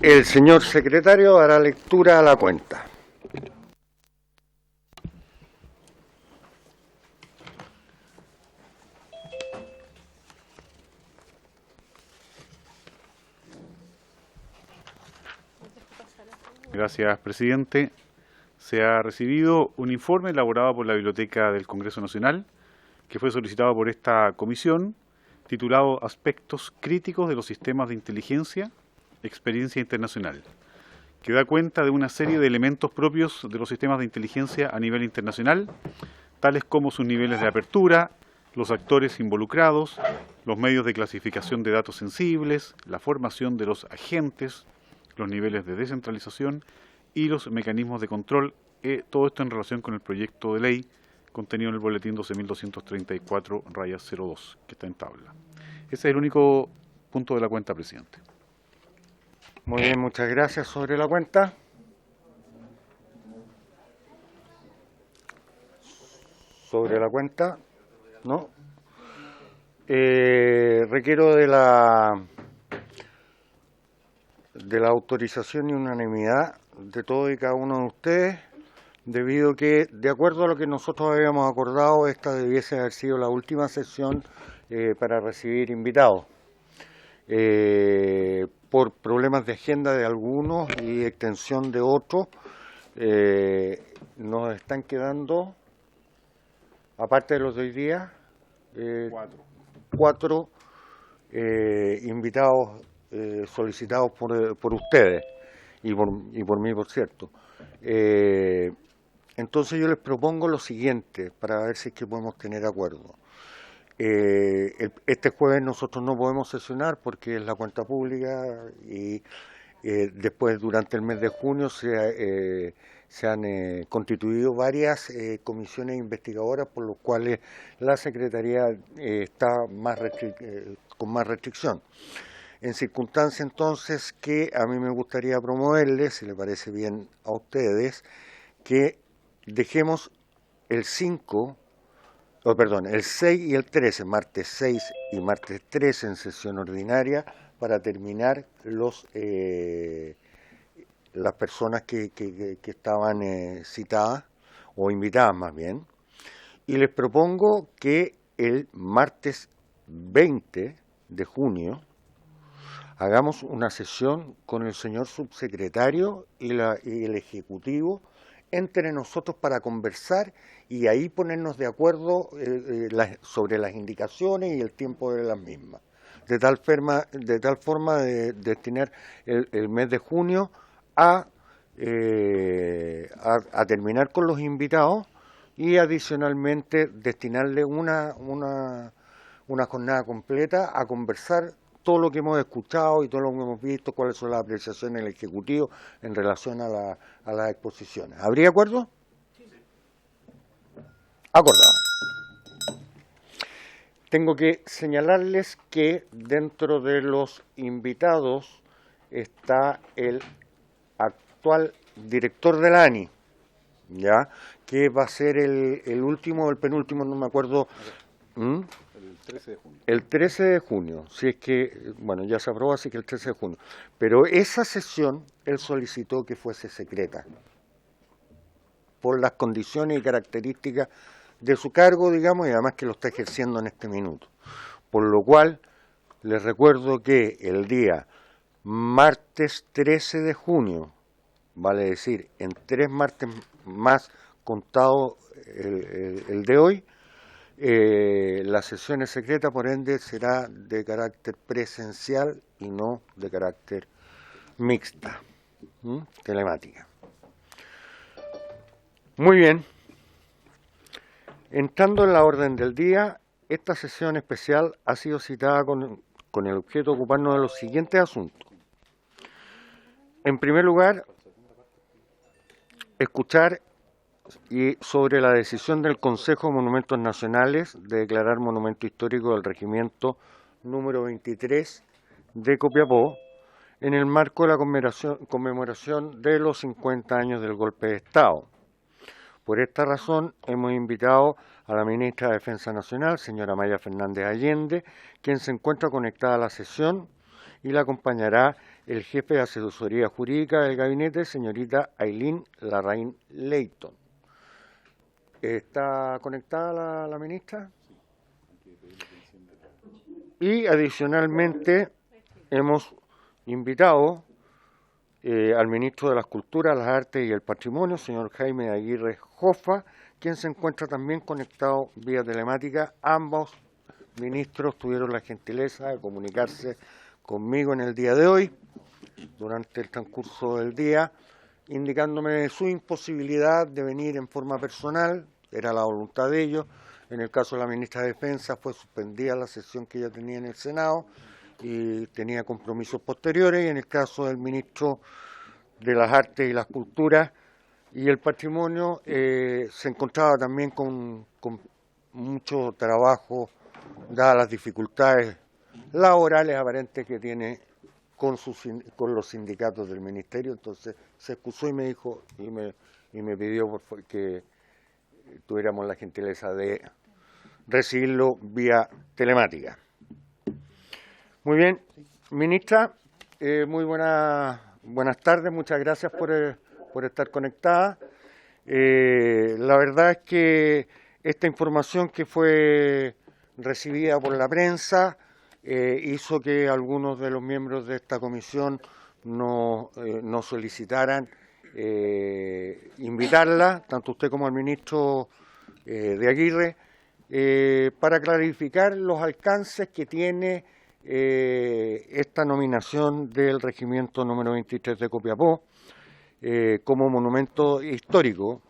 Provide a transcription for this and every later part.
El señor secretario dará lectura a la cuenta. Gracias, presidente. Se ha recibido un informe elaborado por la Biblioteca del Congreso Nacional, que fue solicitado por esta comisión, titulado Aspectos críticos de los sistemas de inteligencia, experiencia internacional, que da cuenta de una serie de elementos propios de los sistemas de inteligencia a nivel internacional, tales como sus niveles de apertura, los actores involucrados, los medios de clasificación de datos sensibles, la formación de los agentes, los niveles de descentralización y los mecanismos de control, todo esto en relación con el proyecto de ley contenido en el boletín 12.234-02, que está en tabla. Ese es el único punto de la cuenta, presidente. Muy bien, muchas gracias. Sobre la cuenta. Sobre la cuenta, ¿no? Requiero de la autorización y unanimidad de todos y cada uno de ustedes, debido a que, de acuerdo a lo que nosotros habíamos acordado, esta debiese haber sido la última sesión para recibir invitados. Por problemas de agenda de algunos y extensión de otros, nos están quedando, aparte de los de hoy día, cuatro invitados solicitados por ustedes y por mí, por cierto. Entonces yo les propongo lo siguiente, para ver si es que podemos tener acuerdo. Este jueves nosotros no podemos sesionar porque es la cuenta pública y después durante el mes de junio se han constituido varias comisiones investigadoras, por lo cuales la Secretaría está con más restricción. En circunstancia entonces que a mí me gustaría promoverles, si le parece bien a ustedes, que dejemos el 6 y el 13, martes 6 y martes 13 en sesión ordinaria, para terminar las personas que estaban citadas, o invitadas más bien, y les propongo que el martes 20 de junio hagamos una sesión con el señor subsecretario y el Ejecutivo entre nosotros para conversar y ahí ponernos de acuerdo sobre las indicaciones y el tiempo de las mismas. De tal forma de destinar el mes de junio a terminar con los invitados y adicionalmente destinarle una jornada completa a conversar todo lo que hemos escuchado y todo lo que hemos visto, cuáles son las apreciaciones del Ejecutivo en relación a las exposiciones. ¿Habría acuerdo? Sí. Acordado. Tengo que señalarles que dentro de los invitados está el actual director de la ANI, ¿ya? Que va a ser el último o el penúltimo, no me acuerdo. El 13 de junio. El 13 de junio, si es que, bueno, ya se aprobó, así que el 13 de junio. Pero esa sesión él solicitó que fuese secreta, por las condiciones y características de su cargo, digamos, y además que lo está ejerciendo en este minuto. Por lo cual, les recuerdo que el día martes 13 de junio, vale decir, en 3 martes más contado el de hoy, la sesión es secreta, por ende será de carácter presencial y no de carácter mixta, telemática. Muy bien. Entrando en la orden del día, esta sesión especial ha sido citada con el objeto de ocuparnos de los siguientes asuntos. En primer lugar, escuchar sobre la decisión del Consejo de Monumentos Nacionales de declarar monumento histórico del regimiento número 23 de Copiapó, en el marco de la conmemoración de los 50 años del golpe de Estado. Por esta razón hemos invitado a la ministra de Defensa Nacional, señora Maya Fernández Allende, quien se encuentra conectada a la sesión, y la acompañará el jefe de asesoría jurídica del gabinete, señorita Aileen Larraín Leighton. ¿Está conectada la ministra? Y adicionalmente hemos invitado al ministro de las Culturas, las Artes y el Patrimonio, señor Jaime Aguirre Jofa, quien se encuentra también conectado vía telemática. Ambos ministros tuvieron la gentileza de comunicarse conmigo en el día de hoy, durante el transcurso del día, indicándome su imposibilidad de venir en forma personal. Era la voluntad de ellos. En el caso de la ministra de Defensa fue suspendida la sesión que ella tenía en el Senado y tenía compromisos posteriores, y en el caso del ministro de las Artes y las Culturas y el Patrimonio se encontraba también con mucho trabajo, dadas las dificultades laborales aparentes que tiene con los sindicatos del ministerio. Entonces se excusó y me dijo y me pidió que tuviéramos la gentileza de recibirlo vía telemática. Muy bien, ministra, muy buenas tardes, muchas gracias por estar conectada. La verdad es que esta información que fue recibida por la prensa hizo que algunos de los miembros de esta comisión no solicitaran invitarla, tanto usted como el ministro de Aguirre, para clarificar los alcances que tiene esta nominación del Regimiento número 23 de Copiapó como monumento histórico.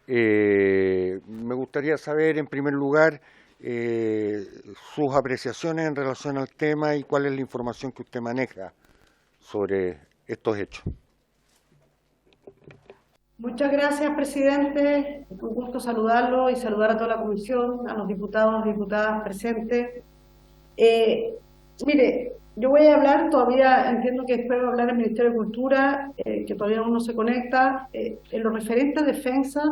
Me gustaría saber, en primer lugar, sus apreciaciones en relación al tema y cuál es la información que usted maneja sobre estos hechos. Muchas gracias, presidente. Un gusto saludarlo y saludar a toda la comisión, a los diputados y diputadas presentes. Mire, yo voy a hablar, todavía entiendo que espero hablar el Ministerio de Cultura, que todavía aún no se conecta. En lo referente a defensa,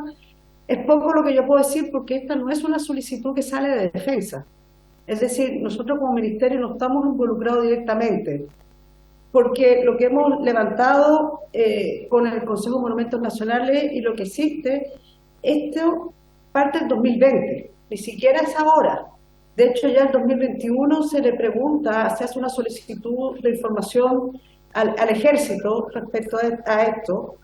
es poco lo que yo puedo decir, porque esta no es una solicitud que sale de defensa. Es decir, nosotros como ministerio no estamos involucrados directamente, porque lo que hemos levantado con el Consejo de Monumentos Nacionales y lo que existe, esto parte del 2020, ni siquiera es ahora. De hecho, ya en 2021 se le pregunta, se hace una solicitud de información al Ejército respecto a esto,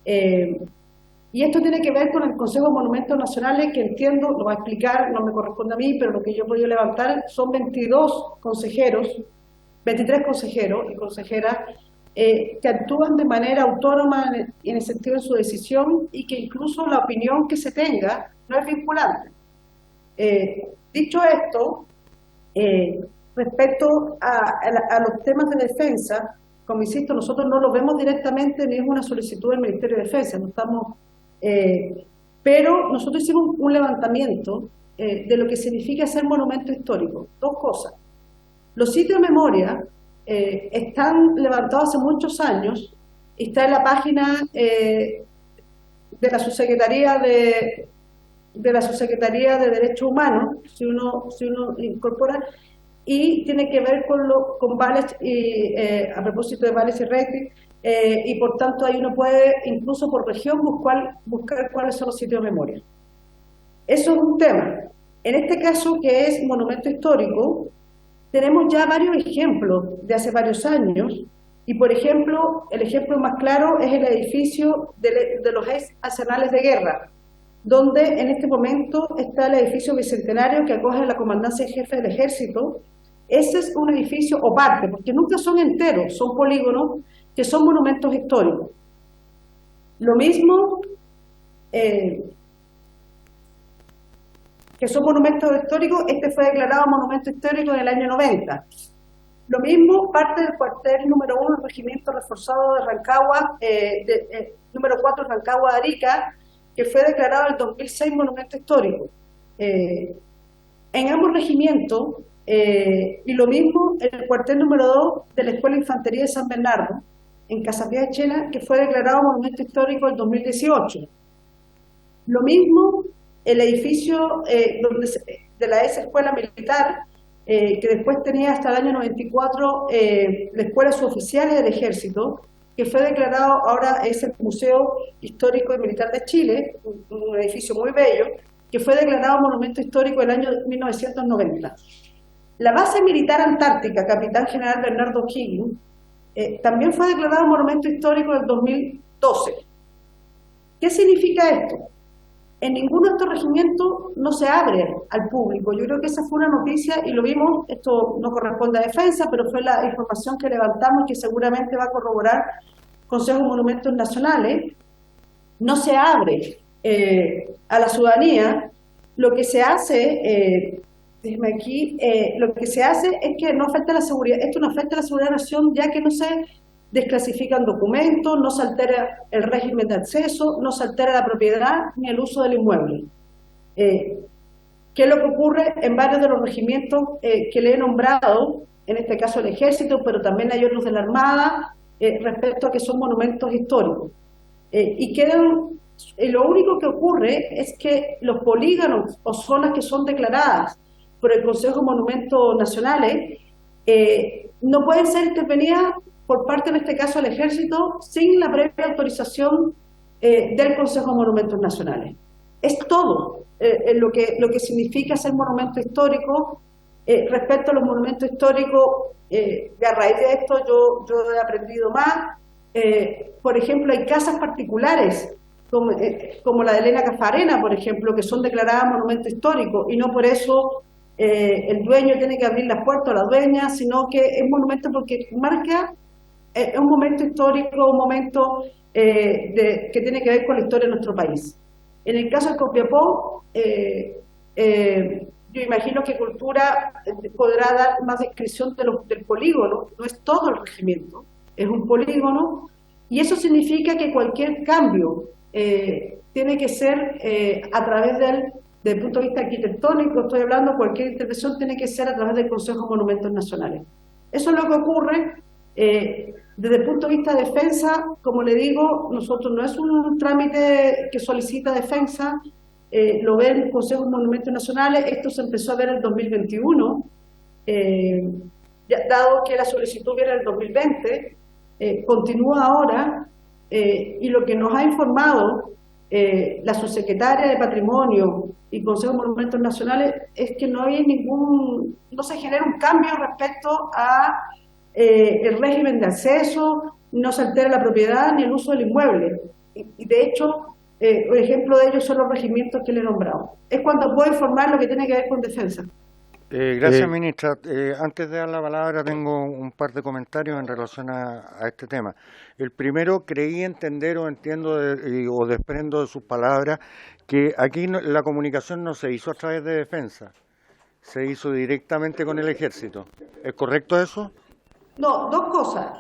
y esto tiene que ver con el Consejo de Monumentos Nacionales, que entiendo, lo va a explicar, no me corresponde a mí, pero lo que yo he podido levantar son 22 consejeros, 23 consejeros y consejeras que actúan de manera autónoma en el sentido de su decisión, y que incluso la opinión que se tenga no es vinculante. Dicho esto, respecto a los temas de defensa, como insisto, nosotros no lo vemos directamente, ni es una solicitud del Ministerio de Defensa, no estamos, pero nosotros hicimos un levantamiento de lo que significa ser monumento histórico. Dos cosas. Los sitios de memoria están levantados hace muchos años, está en la página de la Subsecretaría de de Derechos Humanos, si uno incorpora, y tiene que ver con vales, a propósito de vales y rating, y por tanto ahí uno puede, incluso por región, buscar cuáles son los sitios de memoria. Eso es un tema. En este caso, que es monumento histórico, tenemos ya varios ejemplos de hace varios años, y por ejemplo, el ejemplo más claro es el edificio de los ex arsenales de guerra, donde en este momento está el edificio bicentenario que acoge la Comandancia en Jefe del Ejército. Ese es un edificio o parte, porque nunca son enteros, son polígonos que son monumentos históricos. Lo mismo que son monumentos históricos, este fue declarado monumento histórico en el año 90. Lo mismo parte del cuartel número 1 del Regimiento Reforzado de Rancagua, número 4 Rancagua de Arica, que fue declarado en el 2006 monumento histórico. En ambos regimientos Y lo mismo el cuartel número 2 de la Escuela de Infantería de San Bernardo, en Casapía de Chena, que fue declarado Monumento Histórico en 2018. Lo mismo el edificio de la ex Escuela Militar, que después tenía hasta el año 94 la Escuela Suboficiales del Ejército, que fue declarado, ahora es el Museo Histórico y Militar de Chile, un edificio muy bello, que fue declarado Monumento Histórico en el año 1990. La base militar antártica, Capitán General Bernardo O'Higgins, también fue declarado Monumento Histórico en el 2012. ¿Qué significa esto? En ninguno de estos regimientos no se abre al público. Yo creo que esa fue una noticia y lo vimos, esto no corresponde a defensa, pero fue la información que levantamos y que seguramente va a corroborar Consejo de Monumentos Nacionales. No se abre a la ciudadanía. Lo que se hace, déjeme aquí, lo que se hace es que no afecta a la seguridad, esto no afecta a la seguridad de la nación, ya que no se desclasifican documentos, no se altera el régimen de acceso, no se altera la propiedad ni el uso del inmueble. ¿Qué es lo que ocurre en varios de los regimientos que le he nombrado, en este caso el Ejército, pero también hay otros de la Armada, respecto a que son monumentos históricos? Lo único que ocurre es que los polígonos o zonas que son declaradas por el Consejo de Monumentos Nacionales no pueden ser intervenidas por parte, en este caso, del Ejército, sin la previa autorización del Consejo de Monumentos Nacionales. Es todo lo que significa ser monumento histórico. Respecto a los monumentos históricos, a raíz de esto yo he aprendido más. Por ejemplo, hay casas particulares, como la de Elena Cafarena, por ejemplo, que son declaradas monumento histórico, y no por eso el dueño tiene que abrir las puertas a la dueña, sino que es monumento porque marca un momento histórico, un momento que tiene que ver con la historia de nuestro país. En el caso de Copiapó, yo imagino que Cultura podrá dar más descripción del polígono. No es todo el regimiento, es un polígono, y eso significa que cualquier cambio tiene que ser a través desde el punto de vista arquitectónico, estoy hablando, cualquier intervención tiene que ser a través del Consejo de Monumentos Nacionales. Eso es lo que ocurre. Desde el punto de vista de defensa, como le digo, nosotros no es un trámite que solicita defensa, lo ve el Consejo de Monumentos Nacionales. Esto se empezó a ver en el 2021, dado que la solicitud viene en el 2020, continúa ahora, y lo que nos ha informado la subsecretaria de Patrimonio y Consejo de Monumentos Nacionales es que no se genera un cambio respecto a el régimen de acceso, no se altera la propiedad ni el uso del inmueble. Y de hecho, un ejemplo de ello son los regimientos que le he nombrado. Es cuando puedo informar lo que tiene que ver con defensa. Gracias, ministra. Antes de dar la palabra, tengo un par de comentarios en relación a este tema. El primero, creí entender o entiendo o desprendo de sus palabras que aquí la comunicación no se hizo a través de defensa, se hizo directamente con el Ejército. ¿Es correcto eso? No, dos cosas.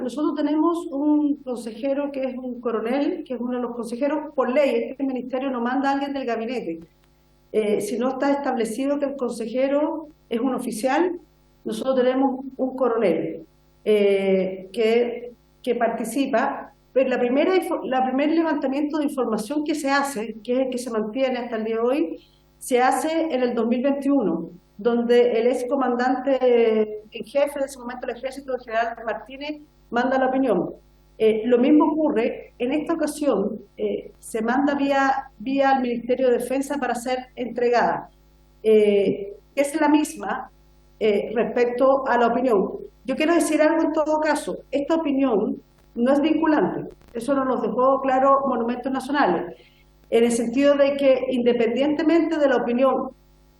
Nosotros tenemos un consejero que es un coronel, que es uno de los consejeros por ley. Este ministerio no manda a alguien del gabinete. Si no está establecido que el consejero es un oficial, nosotros tenemos un coronel que participa, pero el primer levantamiento de información que se hace, que es el que se mantiene hasta el día de hoy, se hace en el 2021, donde el ex comandante en jefe de ese momento del Ejército, el general Martínez, manda la opinión. Lo mismo ocurre, en esta ocasión se manda vía al Ministerio de Defensa para ser entregada, que es la misma respecto a la opinión. Yo quiero decir algo en todo caso, esta opinión no es vinculante, eso nos lo dejó claro Monumentos Nacionales, en el sentido de que independientemente de la opinión,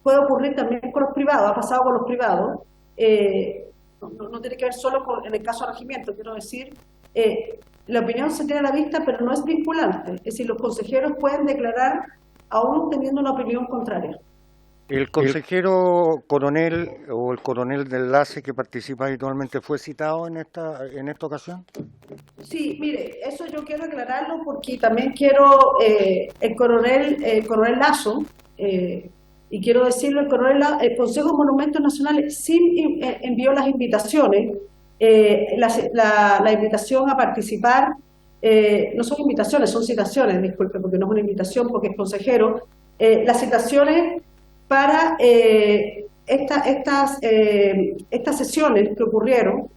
puede ocurrir también con los privados, ha pasado con los privados, no tiene que ver solo en el caso de regimiento, quiero decir, la opinión se tiene a la vista, pero no es vinculante. Es decir, los consejeros pueden declarar aún teniendo una opinión contraria. ¿El consejero coronel o el coronel de enlace que participa habitualmente fue citado en esta ocasión? Sí, mire, eso yo quiero aclararlo porque también quiero, el coronel Lazo, y quiero decirlo, el Consejo de Monumentos Nacionales sí envió las invitaciones, la invitación a participar, no son invitaciones, son citaciones, disculpe, porque no es una invitación, porque es consejero, las citaciones para estas sesiones que ocurrieron.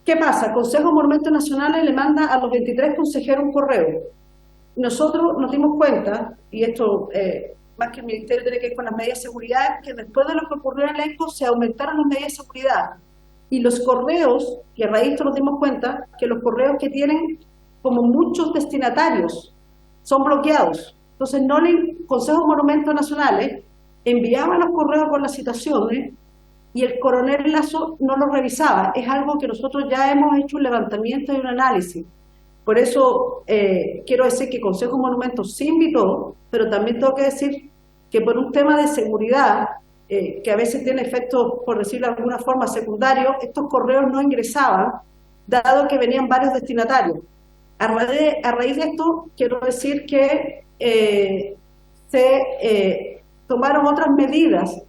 ¿Qué pasa? El Consejo de Monumentos Nacionales le manda a los 23 consejeros un correo. Nosotros nos dimos cuenta, y esto más que el Ministerio tiene que ver con las medidas de seguridad, que después de lo que ocurrió en el ESCO se aumentaron las medidas de seguridad. Y los correos, y a raíz de esto nos dimos cuenta, que los correos que tienen como muchos destinatarios son bloqueados. Entonces, el Consejo de Monumentos Nacionales enviaba los correos con las citaciones y el coronel Lasso no los revisaba. Es algo que nosotros ya hemos hecho un levantamiento y un análisis. Por eso quiero decir que el Consejo de Monumentos sí invitó, pero también tengo que decir que por un tema de seguridad, que a veces tiene efectos, por decirlo de alguna forma, secundarios, estos correos no ingresaban, dado que venían varios destinatarios. A raíz de esto, quiero decir que se tomaron otras medidas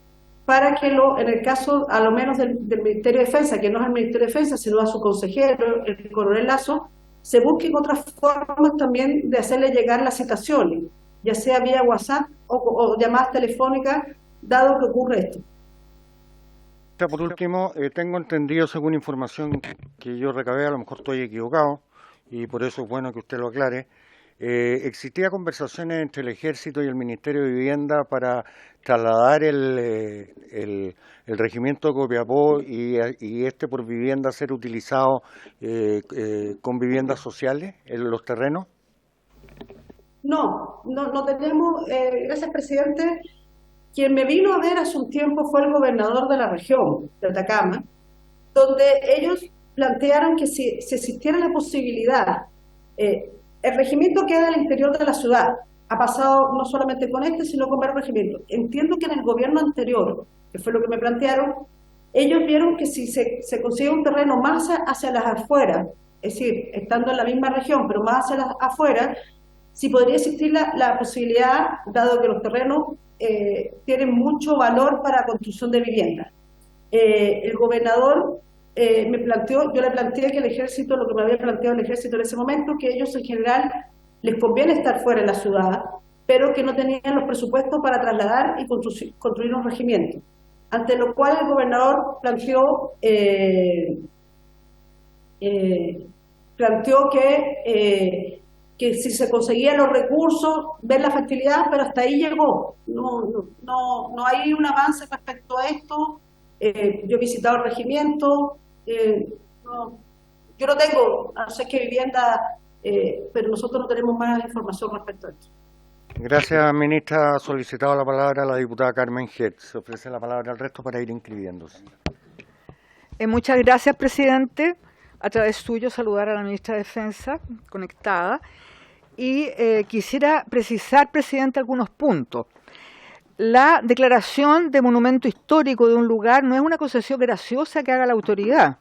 para que en el caso, a lo menos del Ministerio de Defensa, que no es el Ministerio de Defensa, sino a su consejero, el coronel Lasso, se busquen otras formas también de hacerle llegar las citaciones, ya sea vía WhatsApp o llamadas telefónicas, dado que ocurre esto. Por último, tengo entendido, según información que yo recabé, a lo mejor estoy equivocado, y por eso es bueno que usted lo aclare, existía conversaciones entre el Ejército y el Ministerio de Vivienda para trasladar el regimiento de Copiapó y por vivienda ser utilizado con viviendas sociales en los terrenos. No tenemos, gracias presidente. Quien me vino a ver hace un tiempo fue el gobernador de la región de Atacama, donde ellos plantearon que si existiera la posibilidad, el regimiento queda al interior de la ciudad, ha pasado no solamente con sino con varios regimientos. Entiendo que en el gobierno anterior, que fue lo que me plantearon, ellos vieron que si se consigue un terreno más hacia las afueras, es decir, estando en la misma región, pero más hacia las afueras, si podría existir la posibilidad, dado que los terrenos tienen mucho valor para construcción de viviendas. El gobernador yo le planteé que el ejército, lo que me había planteado el ejército en ese momento, que ellos en general les conviene estar fuera de la ciudad, pero que no tenían los presupuestos para trasladar y construir un regimiento. Ante lo cual el gobernador planteó que si se conseguían los recursos, ver la factibilidad, pero hasta ahí llegó. No hay un avance respecto a esto. Yo he visitado el regimiento, yo no tengo, no sé qué vivienda, pero nosotros no tenemos más información respecto a esto. Gracias, ministra. Ha solicitado la palabra la diputada Carmen Hed. Se ofrece la palabra al resto para ir inscribiéndose. Muchas gracias, presidente. A través suyo saludar a la ministra de Defensa conectada. Y quisiera precisar, presidente, algunos puntos. La declaración de monumento histórico de un lugar no es una concesión graciosa que haga la autoridad.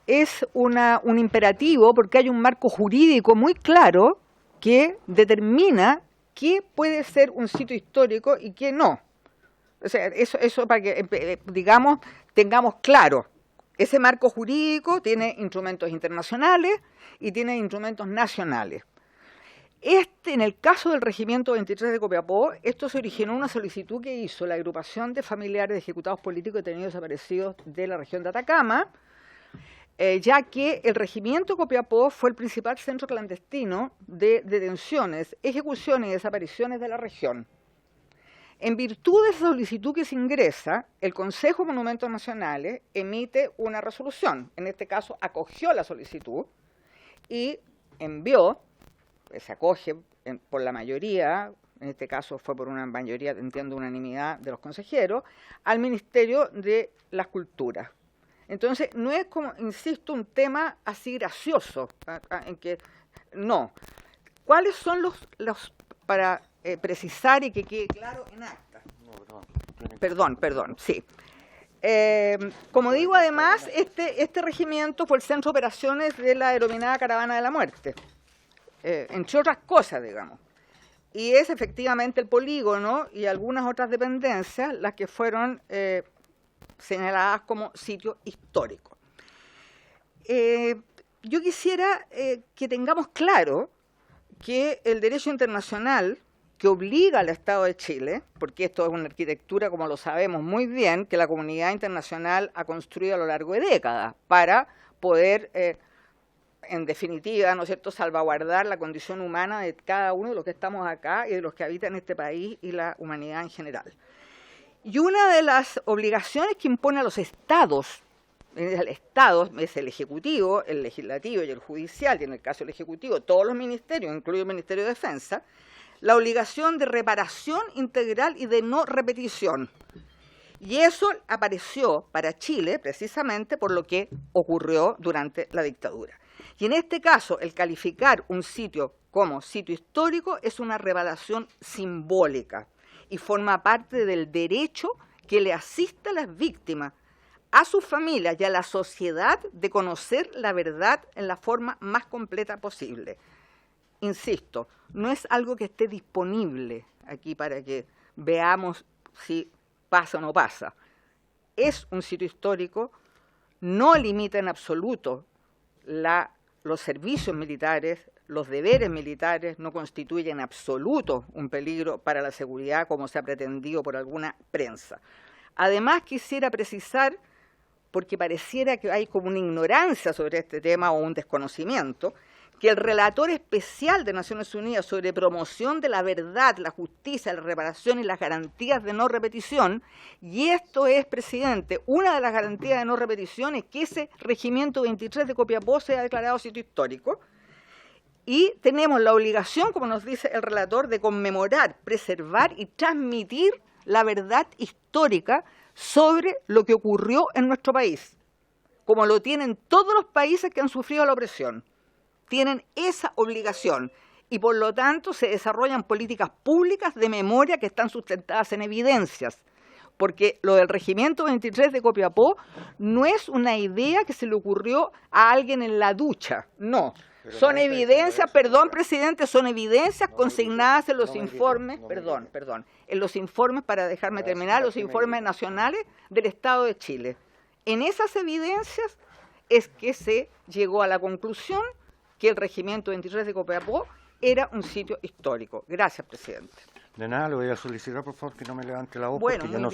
Es un imperativo porque hay un marco jurídico muy claro que determina qué puede ser un sitio histórico y qué no. O sea, eso para que, digamos, tengamos claro. Ese marco jurídico tiene instrumentos internacionales y tiene instrumentos nacionales. En el caso del Regimiento 23 de Copiapó, esto se originó en una solicitud que hizo la agrupación de familiares de ejecutados políticos detenidos desaparecidos de la región de Atacama, ya que el Regimiento Copiapó fue el principal centro clandestino de detenciones, ejecuciones y desapariciones de la región. En virtud de esa solicitud que se ingresa, el Consejo de Monumentos Nacionales emite una resolución. En este caso, acogió la solicitud y envió, se acoge por la mayoría, en este caso fue por una mayoría, entiendo, unanimidad de los consejeros, al Ministerio de las Culturas. Entonces, no es como, insisto, un tema así gracioso, en que no. ¿Cuáles son los para precisar y que quede claro en acta? Perdón, sí. Como digo, además, este regimiento fue el centro de operaciones de la denominada Caravana de la Muerte, entre otras cosas, digamos. y es efectivamente el polígono y algunas otras dependencias las que fueron señaladas como sitio histórico. Yo quisiera que tengamos claro que el derecho internacional que obliga al Estado de Chile, porque esto es una arquitectura, como lo sabemos muy bien, que la comunidad internacional ha construido a lo largo de décadas para poder, en definitiva, ¿no es cierto?, salvaguardar la condición humana de cada uno de los que estamos acá y de los que habitan este país y la humanidad en general. Y una de las obligaciones que impone a los Estados, el Estado es el Ejecutivo, el Legislativo y el Judicial, y en el caso del Ejecutivo todos los ministerios, incluido el Ministerio de Defensa, la obligación de reparación integral y de no repetición. Y eso apareció para Chile precisamente por lo que ocurrió durante la dictadura. Y en este caso, el calificar un sitio como sitio histórico es una reparación simbólica y forma parte del derecho que le asiste a las víctimas, a sus familias y a la sociedad de conocer la verdad en la forma más completa posible. Insisto, no es algo que esté disponible aquí para que veamos si pasa o no pasa. Es un sitio histórico, no limita en absoluto los servicios militares, los deberes militares, no constituye en absoluto un peligro para la seguridad como se ha pretendido por alguna prensa. Además quisiera precisar, porque pareciera que hay como una ignorancia sobre este tema o un desconocimiento, que el relator especial de Naciones Unidas sobre promoción de la verdad, la justicia, la reparación y las garantías de no repetición, y esto es, presidente, una de las garantías de no repetición es que ese regimiento 23 de Copiapó sea declarado sitio histórico, y tenemos la obligación, como nos dice el relator, de conmemorar, preservar y transmitir la verdad histórica sobre lo que ocurrió en nuestro país, como lo tienen todos los países que han sufrido la opresión. Tienen esa obligación y por lo tanto se desarrollan políticas públicas de memoria que están sustentadas en evidencias, porque lo del Regimiento 23 de Copiapó no es una idea que se le ocurrió a alguien en la ducha, no. Son evidencias, perdón, presidente, son evidencias consignadas en los informes, en los informes, para dejarme terminar, los informes nacionales del Estado de Chile. En esas evidencias es que se llegó a la conclusión que el Regimiento 23 de Copiapó era un sitio histórico. Gracias, presidente. De nada, le voy a solicitar, por favor, que no me levante la voz, bueno, porque yo no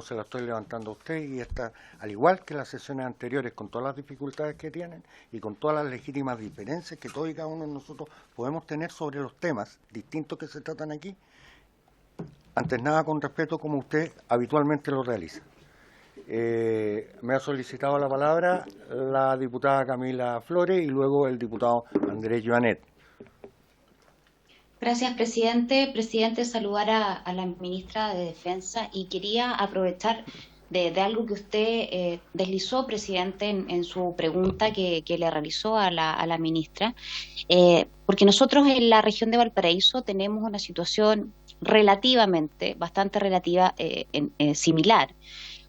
se la estoy levantando a usted, y está, al igual que las sesiones anteriores, con todas las dificultades que tienen y con todas las legítimas diferencias que todos y cada uno de nosotros podemos tener sobre los temas distintos que se tratan aquí, antes nada con respeto como usted habitualmente lo realiza. Me ha solicitado la palabra la diputada Camila Flores y luego el diputado Andrés Joanet. Gracias, presidente. Presidente, saludar a la ministra de Defensa, y quería aprovechar de algo que usted deslizó, presidente, en su pregunta que le realizó a la ministra, porque nosotros en la región de Valparaíso tenemos una situación bastante relativa, similar.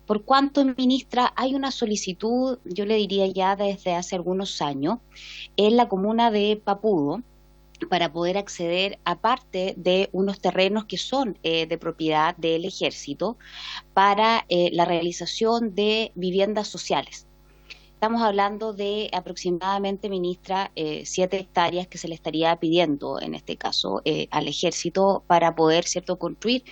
Por cuanto, ministra, hay una solicitud, yo le diría ya desde hace algunos años, en la comuna de Papudo, para poder acceder a parte de unos terrenos que son de propiedad del Ejército para la realización de viviendas sociales. Estamos hablando de aproximadamente, ministra, 7 hectáreas que se le estaría pidiendo, en este caso, al Ejército para poder, ¿cierto?, construir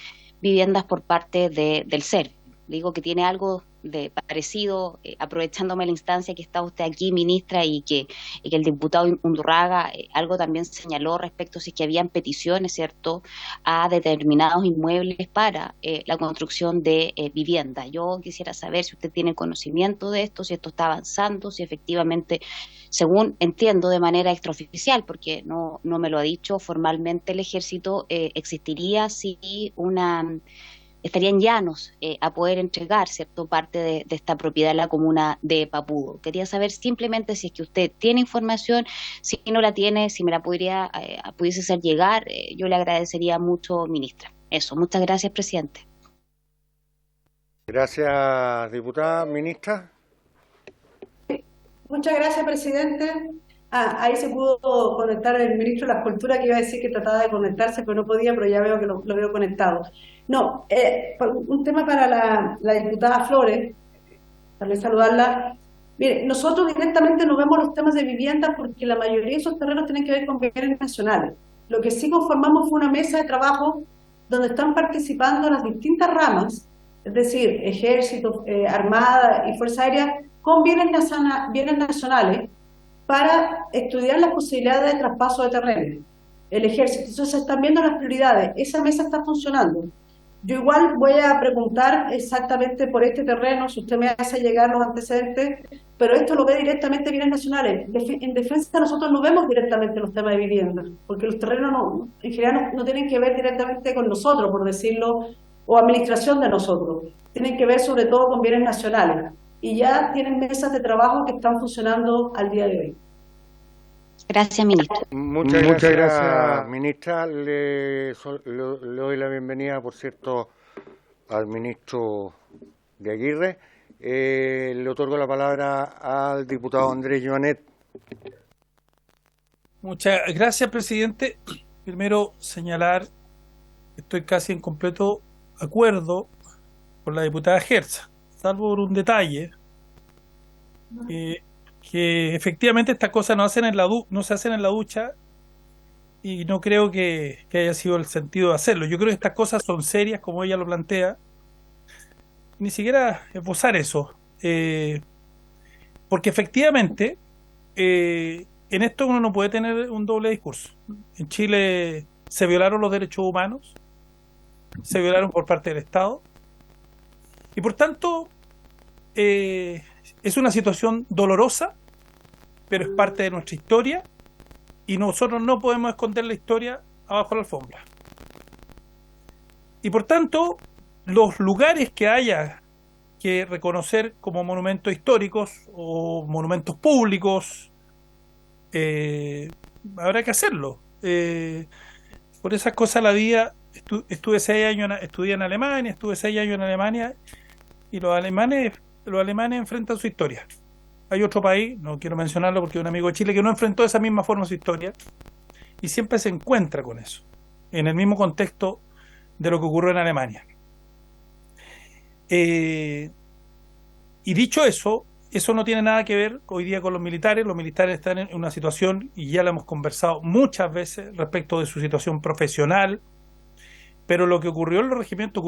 viviendas por parte del SER. Digo que tiene algo de parecido, aprovechándome la instancia que está usted aquí, ministra, y que el diputado Undurraga algo también señaló respecto si es que habían peticiones, ¿cierto?, a determinados inmuebles para la construcción de vivienda. Yo quisiera saber si usted tiene conocimiento de esto, si esto está avanzando, si efectivamente, según entiendo de manera extraoficial, porque no me lo ha dicho formalmente el Ejército, existiría si estarían llanos a poder entregar, ¿cierto?, parte de esta propiedad en la comuna de Papudo. Quería saber simplemente si es que usted tiene información, si no la tiene, si me la pudiese hacer llegar, yo le agradecería mucho, ministra. Eso, muchas gracias, presidente. Gracias, diputada. Ministra. Muchas gracias, presidente. Ahí se pudo conectar el ministro de la Cultura, que iba a decir que trataba de conectarse, pero no podía, pero ya veo que lo veo conectado. No, un tema para la diputada Flores, también saludarla. Mire, nosotros directamente no vemos los temas de vivienda porque la mayoría de esos terrenos tienen que ver con bienes nacionales. Lo que sí conformamos fue una mesa de trabajo donde están participando las distintas ramas, es decir, Ejército, Armada y Fuerza Aérea, con bienes nacionales, para estudiar las posibilidades de traspaso de terreno. El Ejército, entonces se están viendo las prioridades, esa mesa está funcionando. Yo igual voy a preguntar exactamente por este terreno, si usted me hace llegar los antecedentes, pero esto lo ve directamente bienes nacionales. En defensa nosotros no vemos directamente los temas de vivienda, porque los terrenos en general no tienen que ver directamente con nosotros, por decirlo, o administración de nosotros. Tienen que ver sobre todo con bienes nacionales. Y ya tienen mesas de trabajo que están funcionando al día de hoy. Gracias, ministro. Muchas gracias, ministra. Le doy la bienvenida, por cierto, al ministro de Aguirre. Le otorgo la palabra al diputado Andrés Joanet. Muchas gracias, presidente. Primero, señalar que estoy casi en completo acuerdo con la diputada Hertz, salvo por un detalle, que efectivamente estas cosas no se hacen en la ducha, y no creo que haya sido el sentido de hacerlo. Yo creo que estas cosas son serias, como ella lo plantea, ni siquiera esbozar eso, porque efectivamente en esto uno no puede tener un doble discurso. En Chile se violaron los derechos humanos, se violaron por parte del Estado, y por tanto es una situación dolorosa, pero es parte de nuestra historia, y nosotros no podemos esconder la historia abajo de la alfombra. Y por tanto, los lugares que haya que reconocer como monumentos históricos o monumentos públicos, habrá que hacerlo. Por esas cosas la vida. Estuve 6 años, estudié en Alemania, y los alemanes enfrentan su historia. Hay otro país, no quiero mencionarlo porque es un amigo de Chile, que no enfrentó de esa misma forma su historia, y siempre se encuentra con eso, en el mismo contexto de lo que ocurrió en Alemania. Y dicho eso no tiene nada que ver hoy día con los militares. Los militares están en una situación, y ya lo hemos conversado muchas veces, respecto de su situación profesional, pero lo que ocurrió en el regimiento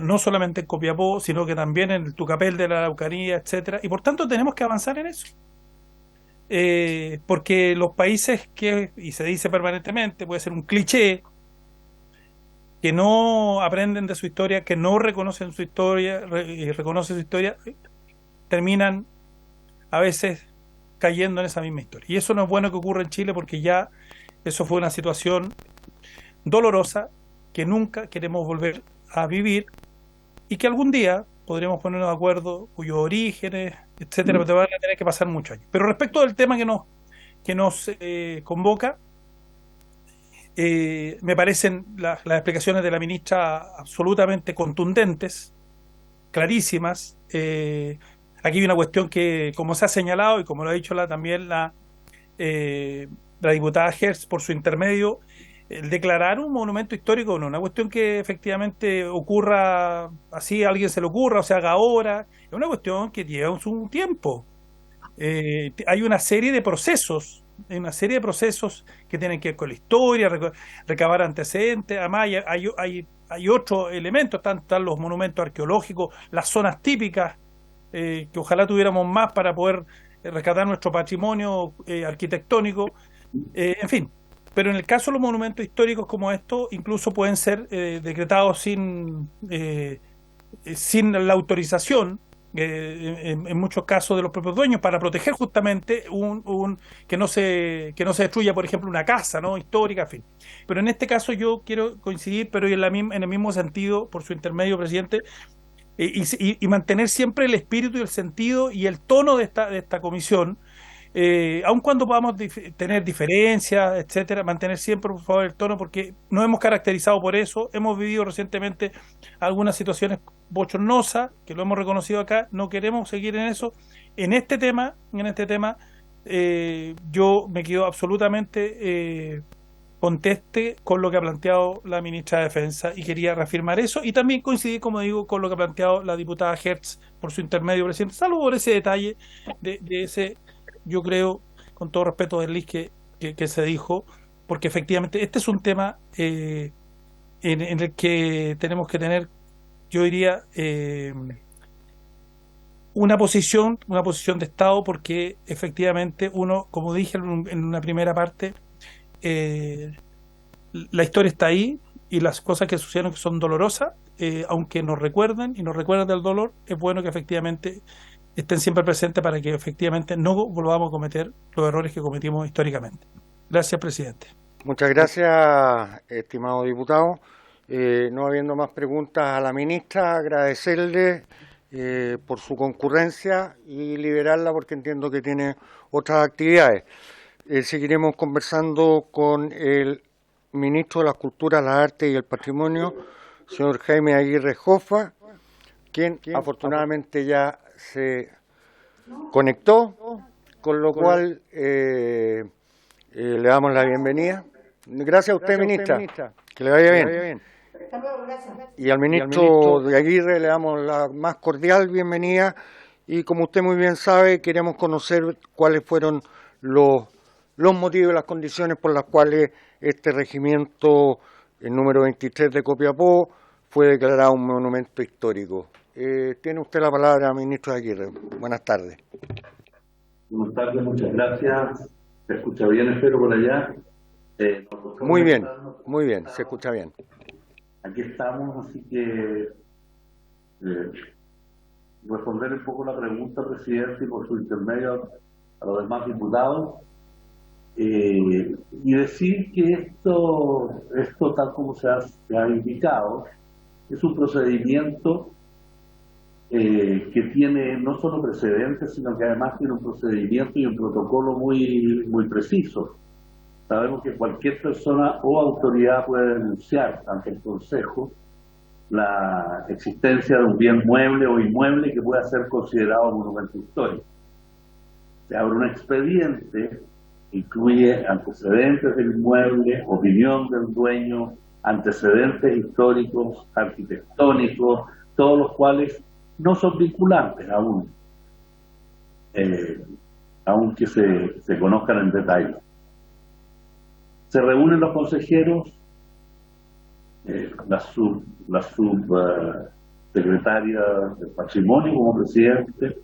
no solamente en Copiapó, sino que también en el Tucapel de la Araucanía, etcétera, y por tanto tenemos que avanzar en eso. Porque los países y se dice permanentemente, puede ser un cliché, que no aprenden de su historia, que no reconocen su historia, terminan a veces cayendo en esa misma historia. Y eso no es bueno que ocurra en Chile, porque ya eso fue una situación dolorosa que nunca queremos volver a vivir, y que algún día podremos ponernos de acuerdo cuyos orígenes, etcétera, pero te van a tener que pasar muchos años. Pero respecto del tema que nos convoca, me parecen las explicaciones de la ministra absolutamente contundentes, clarísimas. Aquí hay una cuestión que, como se ha señalado y como lo ha dicho también la diputada Hertz por su intermedio, el declarar un monumento histórico no es una cuestión que efectivamente ocurra así, a alguien se le ocurra o se haga ahora, es una cuestión que lleva un tiempo. Hay una serie de procesos que tienen que ver con la historia, recabar antecedentes. Además hay otros elementos, están los monumentos arqueológicos, las zonas típicas, que ojalá tuviéramos más para poder rescatar nuestro patrimonio arquitectónico, en fin. Pero en el caso de los monumentos históricos como estos, incluso pueden ser decretados sin la autorización, en muchos casos, de los propios dueños, para proteger justamente que no se destruya, por ejemplo, una casa, ¿no?, histórica, en fin. Pero en este caso yo quiero coincidir, pero en el mismo sentido, por su intermedio, presidente, y mantener siempre el espíritu y el sentido y el tono de esta comisión, aun cuando podamos tener diferencias, etcétera, mantener siempre, por favor, el tono, porque nos hemos caracterizado por eso. Hemos vivido recientemente algunas situaciones bochornosas, que lo hemos reconocido acá. No queremos seguir en eso. En este tema yo me quedo absolutamente conteste con lo que ha planteado la ministra de Defensa y quería reafirmar eso y también coincidir, como digo, con lo que ha planteado la diputada Hertz por su intermedio, presidente, salvo por ese detalle de ese, yo creo, con todo respeto del Liz que se dijo, porque efectivamente este es un tema en el que tenemos que tener, yo diría, una posición de Estado, porque efectivamente uno, como dije en una primera parte, la historia está ahí y las cosas que sucedieron que son dolorosas, aunque nos recuerden y nos recuerden del dolor, es bueno que efectivamente estén siempre presentes para que efectivamente no volvamos a cometer los errores que cometimos históricamente. Gracias, presidente. Muchas gracias, estimado diputado. No habiendo más preguntas a la ministra, agradecerle por su concurrencia y liberarla porque entiendo que tiene otras actividades. Seguiremos conversando con el ministro de las Culturas, las Artes y el Patrimonio, señor Jaime Aguirre Joffa, quien afortunadamente ya se conectó, con lo cual le damos la bienvenida. Gracias a usted, ministra. Que le vaya bien. Y al ministro de Aguirre le damos la más cordial bienvenida y, como usted muy bien sabe, queremos conocer cuáles fueron los motivos y las condiciones por las cuales este regimiento, el número 23 de Copiapó, fue declarado un monumento histórico. Tiene usted la palabra, ministro de Aguirre. Buenas tardes. Buenas tardes, muchas gracias. ¿Se escucha bien, espero, por allá? Muy bien, se escucha bien. Aquí estamos, así que responder un poco la pregunta, presidente, y por su intermedio a los demás diputados. Y decir que esto tal como se ha indicado, es un procedimiento que tiene no solo precedentes, sino que además tiene un procedimiento y un protocolo muy preciso. Sabemos que cualquier persona o autoridad puede denunciar ante el Consejo la existencia de un bien mueble o inmueble que pueda ser considerado monumento histórico. Se abre un expediente, incluye antecedentes del inmueble, opinión del dueño, antecedentes históricos, arquitectónicos, todos los cuales no son vinculantes aún, aunque se conozcan en detalle. Se reúnen los consejeros, la subsecretaria del Patrimonio como presidente,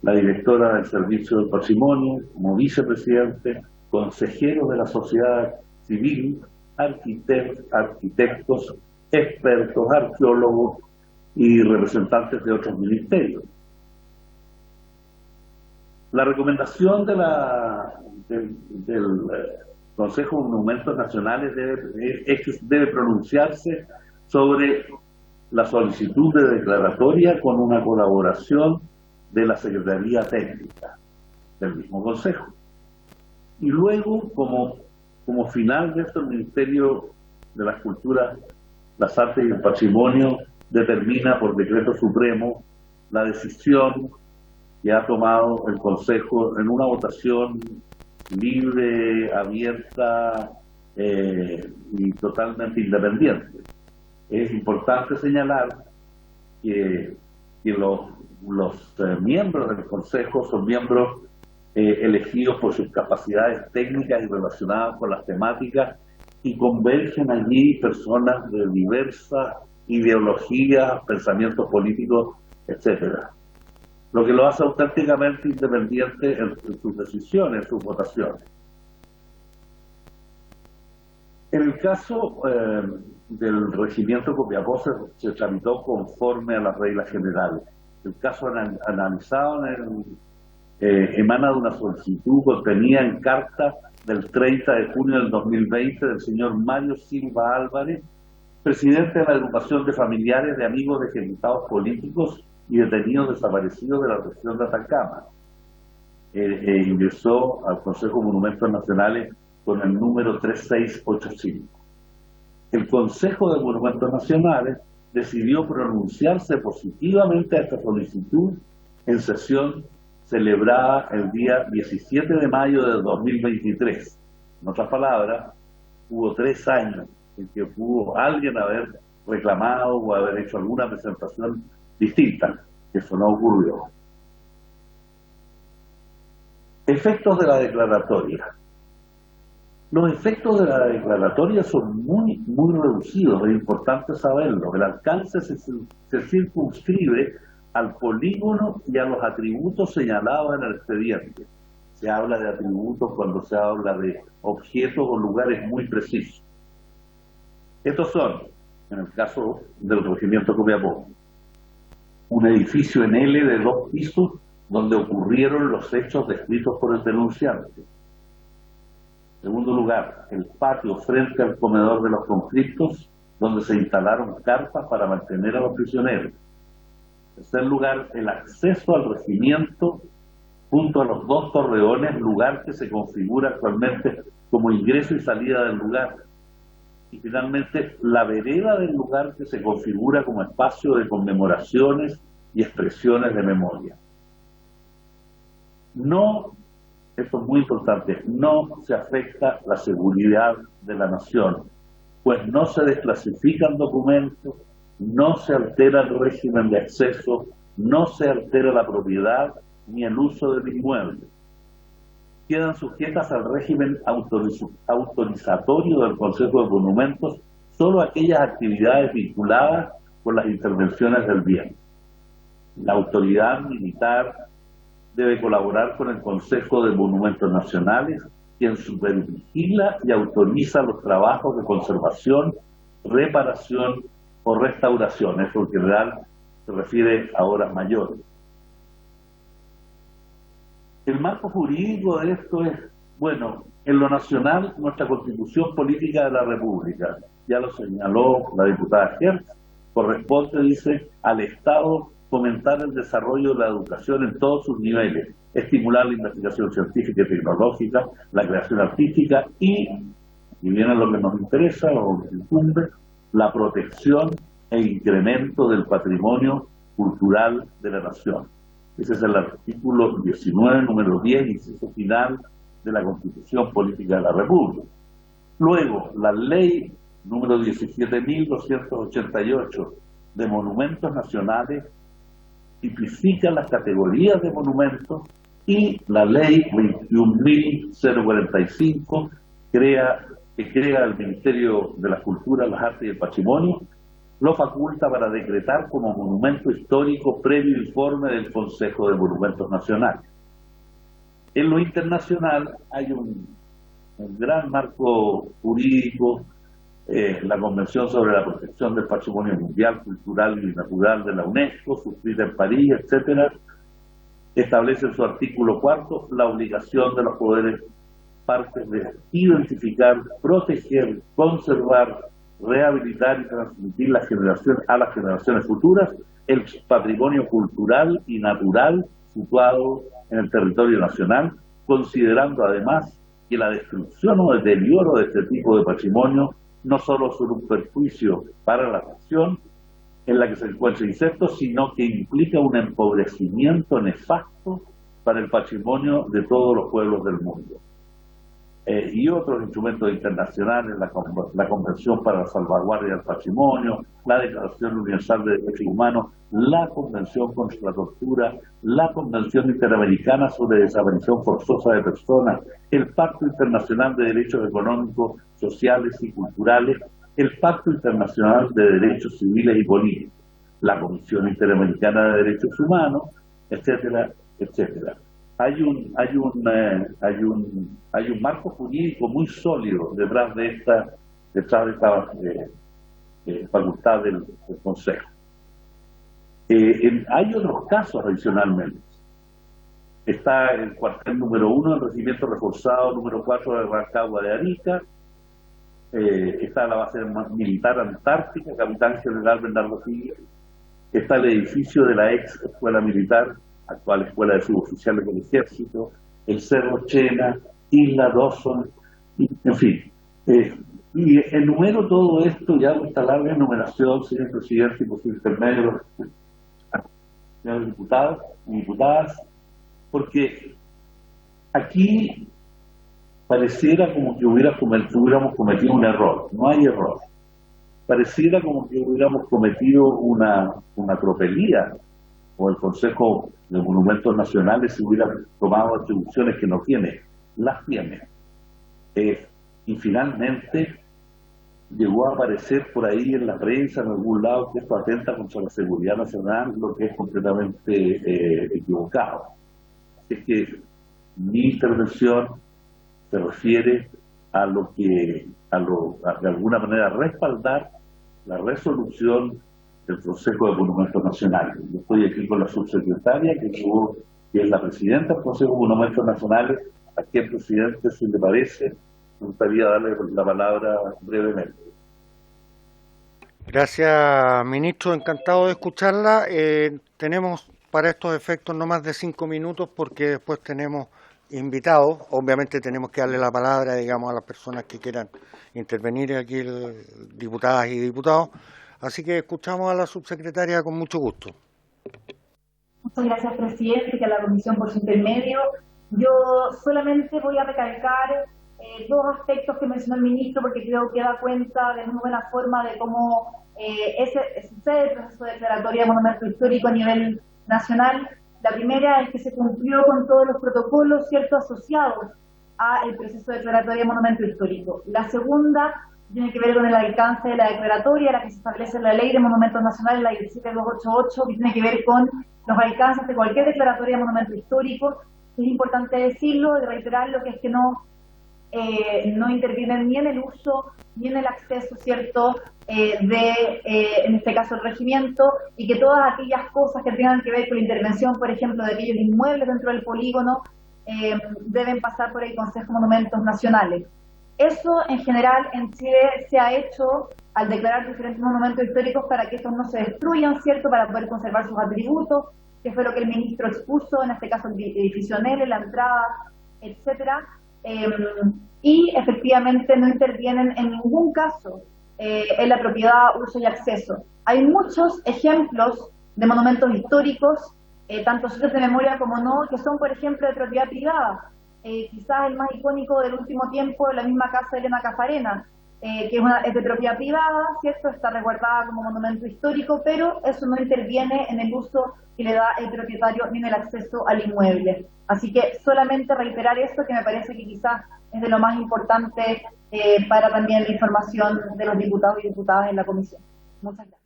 la directora del Servicio del Patrimonio como vicepresidente, consejeros de la sociedad civil, arquitectos, expertos, arqueólogos y representantes de otros ministerios. La recomendación del Consejo de Monumentos Nacionales debe pronunciarse sobre la solicitud de declaratoria con una colaboración de la Secretaría Técnica del mismo Consejo. Y luego, como final de esto, el Ministerio de las Culturas, las Artes y el Patrimonio determina por decreto supremo la decisión que ha tomado el Consejo en una votación libre, abierta y totalmente independiente. Es importante señalar que los miembros del Consejo son miembros elegidos por sus capacidades técnicas y relacionadas con las temáticas, y convergen allí personas de diversas ideologías, pensamientos políticos, etcétera, lo que lo hace auténticamente independiente en sus decisiones, en sus votaciones. En el caso del regimiento Copiapó se tramitó conforme a las reglas generales. El caso analizado emana de una solicitud contenida en carta del 30 de junio del 2020 del señor Mario Silva Álvarez, presidente de la agrupación de familiares de amigos de ejecutados políticos y detenidos desaparecidos de la región de Atacama. Ingresó al Consejo de Monumentos Nacionales con el número 3685. El Consejo de Monumentos Nacionales decidió pronunciarse positivamente a esta solicitud en sesión celebrada el día 17 de mayo de 2023. En otras palabras, hubo 3 años en que pudo alguien haber reclamado o haber hecho alguna presentación distinta. Eso no ocurrió. Efectos de la declaratoria. Los efectos de la declaratoria son muy reducidos, es importante saberlo. El alcance se circunscribe al polígono y a los atributos señalados en el expediente. Se habla de atributos cuando se habla de objetos o lugares muy precisos. Estos son, en el caso del regimiento Copiapó, un edificio en L de 2 pisos donde ocurrieron los hechos descritos por el denunciante. En segundo lugar, el patio frente al comedor de los conscriptos, donde se instalaron carpas para mantener a los prisioneros. En tercer lugar, el acceso al regimiento junto a los 2 torreones, lugar que se configura actualmente como ingreso y salida del lugar. Y finalmente, la vereda del lugar que se configura como espacio de conmemoraciones y expresiones de memoria. No, esto es muy importante, no se afecta la seguridad de la nación, pues no se desclasifican documentos, no se altera el régimen de acceso, no se altera la propiedad ni el uso del inmueble. Quedan sujetas al régimen autorizatorio del Consejo de Monumentos solo aquellas actividades vinculadas con las intervenciones del bien. La autoridad militar debe colaborar con el Consejo de Monumentos Nacionales, quien supervigila y autoriza los trabajos de conservación, reparación o restauración. Eso en general se refiere a obras mayores. El marco jurídico de esto es, bueno, en lo nacional, nuestra Constitución Política de la República, ya lo señaló la diputada Hertz, corresponde, dice, al Estado fomentar el desarrollo de la educación en todos sus niveles, estimular la investigación científica y tecnológica, la creación artística y viene lo que nos interesa o nos incumbe, la protección e incremento del patrimonio cultural de la nación. Ese es el artículo 19, número 10, inciso final de la Constitución Política de la República. Luego, la ley número 17.288 de monumentos nacionales tipifica las categorías de monumentos y la ley 21.045 que crea el Ministerio de la Cultura, las Artes y el Patrimonio, lo faculta para decretar como monumento histórico previo informe del Consejo de Monumentos Nacionales. En lo internacional hay un gran marco jurídico, la Convención sobre la Protección del Patrimonio Mundial, Cultural y Natural de la UNESCO, suscrita en París, etcétera, establece en su artículo 4 la obligación de los poderes partes de identificar, proteger, conservar, rehabilitar y transmitir a las generaciones futuras el patrimonio cultural y natural situado en el territorio nacional, considerando además que la destrucción o deterioro de este tipo de patrimonio no solo son un perjuicio para la nación en la que se encuentra inserto, sino que implica un empobrecimiento nefasto para el patrimonio de todos los pueblos del mundo. Y otros instrumentos internacionales, la Convención para la Salvaguardia del Patrimonio, la Declaración Universal de Derechos Humanos, la Convención contra la Tortura, la Convención Interamericana sobre Desaparición Forzosa de Personas, el Pacto Internacional de Derechos Económicos, Sociales y Culturales, el Pacto Internacional de Derechos Civiles y Políticos, la Comisión Interamericana de Derechos Humanos, etcétera, etcétera. Hay un marco jurídico muy sólido detrás de esta facultad del Consejo. Hay otros casos adicionalmente. Está el cuartel número 1 del Regimiento Reforzado número 4 de Rancagua de Arica. Está la base militar antártica, Capitán General Bernardo Higgins. Está el edificio de la ex Escuela Militar, actual Escuela de Suboficiales del Ejército, el Cerro Chena, Isla Dawson, en fin. Y enumero todo esto, ya hago esta larga enumeración, señor presidente, y por su intermedio, señores diputados y diputadas, porque aquí pareciera como que hubiéramos cometido un error. No hay error. Pareciera como que hubiéramos cometido una tropelía, o el Consejo de Monumentos Nacionales se hubiera tomado atribuciones que no tiene. Las tiene. Y finalmente llegó a aparecer por ahí en la prensa, en algún lado, que esto atenta contra la seguridad nacional, lo que es completamente equivocado. Así que mi intervención se refiere a de alguna manera respaldar la resolución del Consejo de Monumentos Nacionales. Yo estoy aquí con la subsecretaria, que es la presidenta del Consejo de Monumentos Nacionales, a quien, presidente, si le parece, me gustaría darle la palabra brevemente. Gracias, ministro. Encantado de escucharla. Tenemos para estos efectos no más de 5 minutos porque después tenemos invitados. Obviamente tenemos que darle la palabra, digamos, a las personas que quieran intervenir aquí, diputadas y diputados. Así que escuchamos a la subsecretaria con mucho gusto. Muchas gracias, presidente, y a la comisión por su intermedio. Yo solamente voy a recalcar dos aspectos que mencionó el ministro, porque creo que da cuenta de muy buena forma de cómo sucede el proceso declaratorio de monumento histórico a nivel nacional. La primera es que se cumplió con todos los protocolos, ¿cierto?, asociados al proceso declaratorio de monumento histórico. La segunda tiene que ver con el alcance de la declaratoria, la que se establece en la Ley de Monumentos Nacionales, la 17288, que tiene que ver con los alcances de cualquier declaratoria de monumento histórico. Es importante decirlo y reiterarlo, que es que no intervienen ni en el uso ni en el acceso, ¿cierto?, en este caso, el regimiento, y que todas aquellas cosas que tengan que ver con la intervención, por ejemplo, de aquellos inmuebles dentro del polígono, deben pasar por el Consejo de Monumentos Nacionales. Eso, en general, en Chile se ha hecho al declarar diferentes monumentos históricos para que estos no se destruyan, ¿cierto?, para poder conservar sus atributos, que fue lo que el ministro expuso, en este caso el edificio Nele, la entrada, etcétera. Y efectivamente no intervienen en ningún caso en la propiedad, uso y acceso. Hay muchos ejemplos de monumentos históricos, tanto sitios de memoria como no, que son, por ejemplo, de propiedad privada. Quizás el más icónico del último tiempo es la misma casa de Elena Cafarena, que es de propiedad privada, ¿cierto? Está resguardada como monumento histórico, pero eso no interviene en el uso que le da el propietario ni en el acceso al inmueble. Así que solamente reiterar esto, que me parece que quizás es de lo más importante para también la información de los diputados y diputadas en la comisión. Muchas gracias.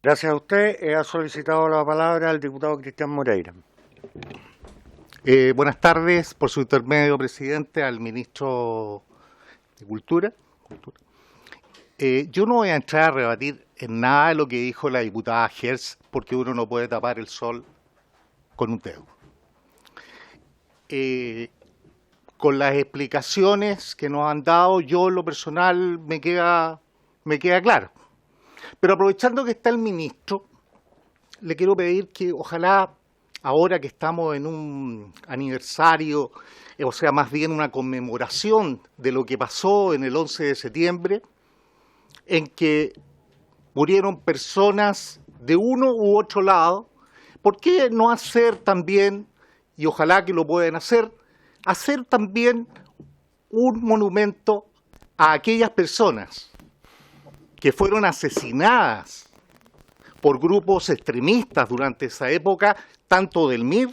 Gracias a usted. Ha solicitado la palabra el diputado Cristian Moreira. Buenas tardes, por su intermedio, presidente, al ministro de Cultura. Yo no voy a entrar a rebatir en nada de lo que dijo la diputada Hertz, porque uno no puede tapar el sol con un dedo. Con las explicaciones que nos han dado, yo en lo personal me queda claro. Pero aprovechando que está el ministro, le quiero pedir que ojalá, ahora que estamos en un aniversario, o sea, más bien una conmemoración de lo que pasó en el 11 de septiembre, en que murieron personas de uno u otro lado, ¿por qué no hacer también, y ojalá que lo puedan hacer también un monumento a aquellas personas que fueron asesinadas por grupos extremistas durante esa época, tanto del MIR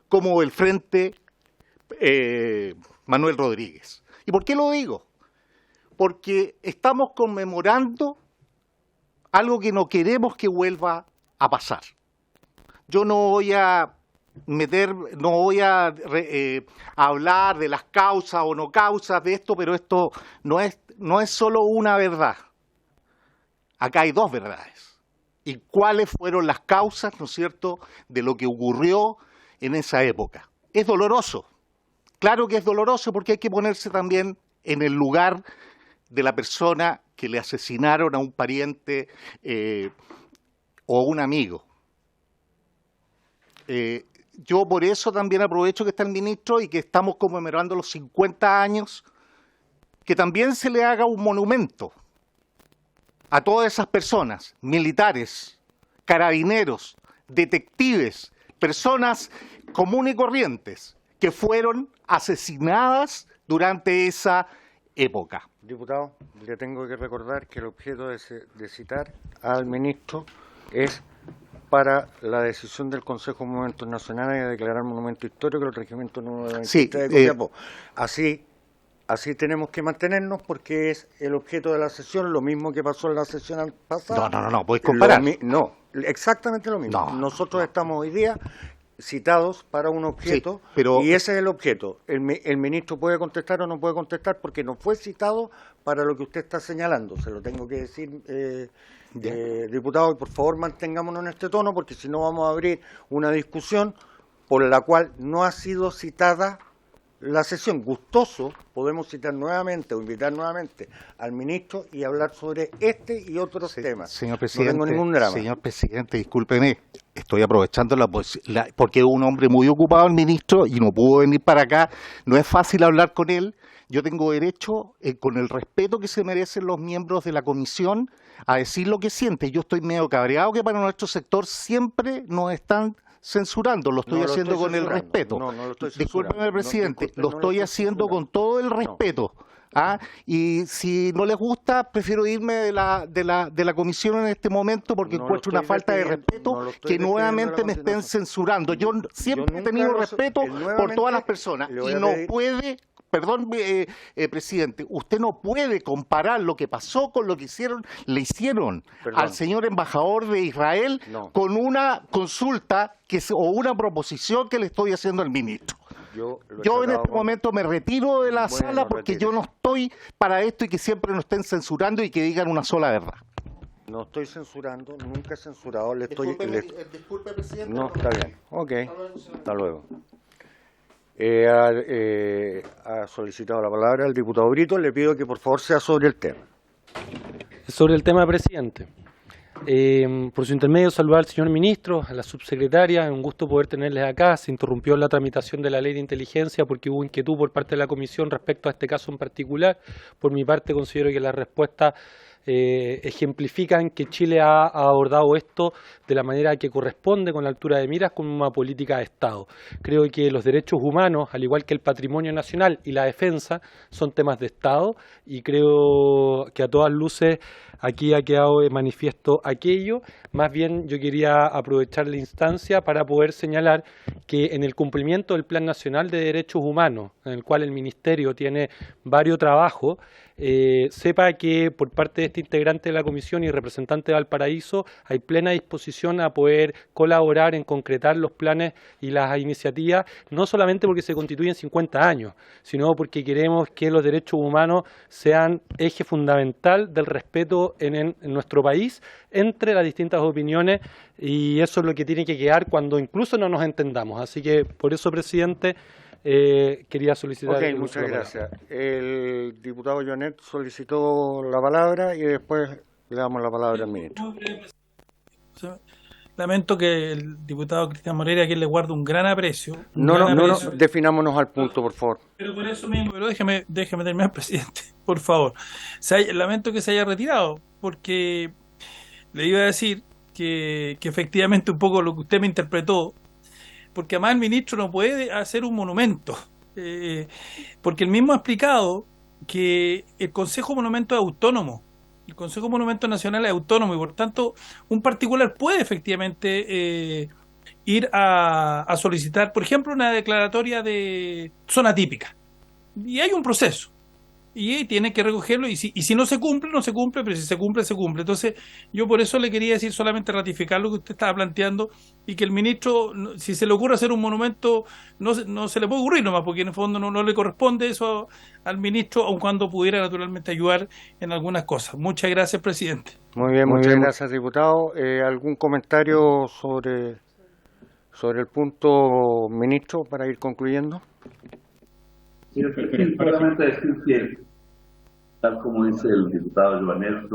como del Frente Manuel Rodríguez? ¿Y por qué lo digo? Porque estamos conmemorando algo que no queremos que vuelva a pasar. Yo no voy a hablar de las causas o no causas de esto, pero esto no es solo una verdad. Acá hay dos verdades. ¿Y cuáles fueron las causas, no es cierto?, de lo que ocurrió en esa época? Es doloroso. Claro que es doloroso, porque hay que ponerse también en el lugar de la persona que le asesinaron a un pariente o un amigo. Yo por eso también aprovecho que está el ministro y que estamos conmemorando los 50 años, que también se le haga un monumento a todas esas personas, militares, carabineros, detectives, personas comunes y corrientes que fueron asesinadas durante esa época. Diputado, le tengo que recordar que el objeto de citar al ministro es para la decisión del Consejo de Monumentos Nacionales de declarar monumento histórico el regimiento número 27 de Copiapó. Así tenemos que mantenernos porque es el objeto de la sesión, lo mismo que pasó en la sesión pasada. No, puedes comparar. No, exactamente lo mismo. Nosotros estamos hoy día citados para un objeto, y ese es el objeto. El ministro puede contestar o no puede contestar porque no fue citado para lo que usted está señalando. Se lo tengo que decir, diputado, y por favor mantengámonos en este tono porque si no vamos a abrir una discusión por la cual no ha sido citada la sesión. Gustoso, podemos citar nuevamente o invitar nuevamente al ministro y hablar sobre este y otros temas. Señor presidente, no tengo ningún drama. Señor presidente, discúlpeme, estoy aprovechando porque es un hombre muy ocupado el ministro y no pudo venir para acá. No es fácil hablar con él. Yo tengo derecho, con el respeto que se merecen los miembros de la comisión, a decir lo que siente. Yo estoy medio cabreado que para nuestro sector siempre nos están censurando, lo estoy haciendo con el respeto. Discúlpeme, presidente, lo estoy haciendo con todo el respeto. Y si no les gusta, prefiero irme de la comisión en este momento porque encuentro una falta de respeto que nuevamente me estén censurando. Yo siempre he tenido respeto por todas las personas y no puede... Perdón, presidente, usted no puede comparar lo que pasó con lo que le hicieron al señor embajador de Israel con una consulta o una proposición que le estoy haciendo al ministro. Yo en este momento me retiro de la sala porque yo no estoy para esto y que siempre nos estén censurando y que digan una sola verdad. No estoy censurando, nunca he censurado. Disculpe, presidente. No, está bien. Ok, hasta luego. Ha solicitado la palabra el diputado Brito. Le pido que por favor sea sobre el tema. Sobre el tema, presidente. Por su intermedio, saludar al señor ministro, a la subsecretaria. Es un gusto poder tenerles acá. Se interrumpió la tramitación de la ley de inteligencia porque hubo inquietud por parte de la comisión respecto a este caso en particular. Por mi parte, considero que la respuesta ejemplifican que Chile ha abordado esto de la manera que corresponde, con la altura de miras, como una política de Estado. Creo que los derechos humanos, al igual que el patrimonio nacional y la defensa, son temas de Estado y creo que a todas luces aquí ha quedado de manifiesto aquello. Más bien yo quería aprovechar la instancia para poder señalar que en el cumplimiento del Plan Nacional de Derechos Humanos, en el cual el Ministerio tiene varios trabajos, sepa que por parte de este integrante de la comisión y representante de Valparaíso hay plena disposición a poder colaborar en concretar los planes y las iniciativas, no solamente porque se constituyen 50 años, sino porque queremos que los derechos humanos sean eje fundamental del respeto en nuestro país entre las distintas opiniones, y eso es lo que tiene que quedar cuando incluso no nos entendamos. Así que por eso, presidente, quería solicitar... Ok, muchas gracias. El diputado Jonet solicitó la palabra y después le damos la palabra al ministro. Lamento que el diputado Cristian Moreira, a quien le guardo un gran aprecio. No, definámonos al punto, por favor. Pero por eso mismo, pero déjeme terminar, presidente, por favor. Lamento que se haya retirado, porque le iba a decir que efectivamente un poco lo que usted me interpretó, porque además el ministro no puede hacer un monumento, porque él mismo ha explicado que el Consejo de Monumentos es autónomo, el Consejo de Monumentos Nacional es autónomo y por tanto un particular puede efectivamente ir a solicitar, por ejemplo, una declaratoria de zona típica, y hay un proceso y tiene que recogerlo, y si no se cumple, no se cumple, pero si se cumple, se cumple. Entonces yo por eso le quería decir, solamente ratificar lo que usted estaba planteando, y que el ministro, si se le ocurre hacer un monumento, no se le puede ocurrir nomás, porque en el fondo no le corresponde eso al ministro, aun cuando pudiera naturalmente ayudar en algunas cosas. Muchas gracias, presidente. Muy bien, muchas gracias, diputado. ¿Algún comentario sobre el punto, ministro, para ir concluyendo? Sí, solamente decir que, tal como dice el diputado Joanet,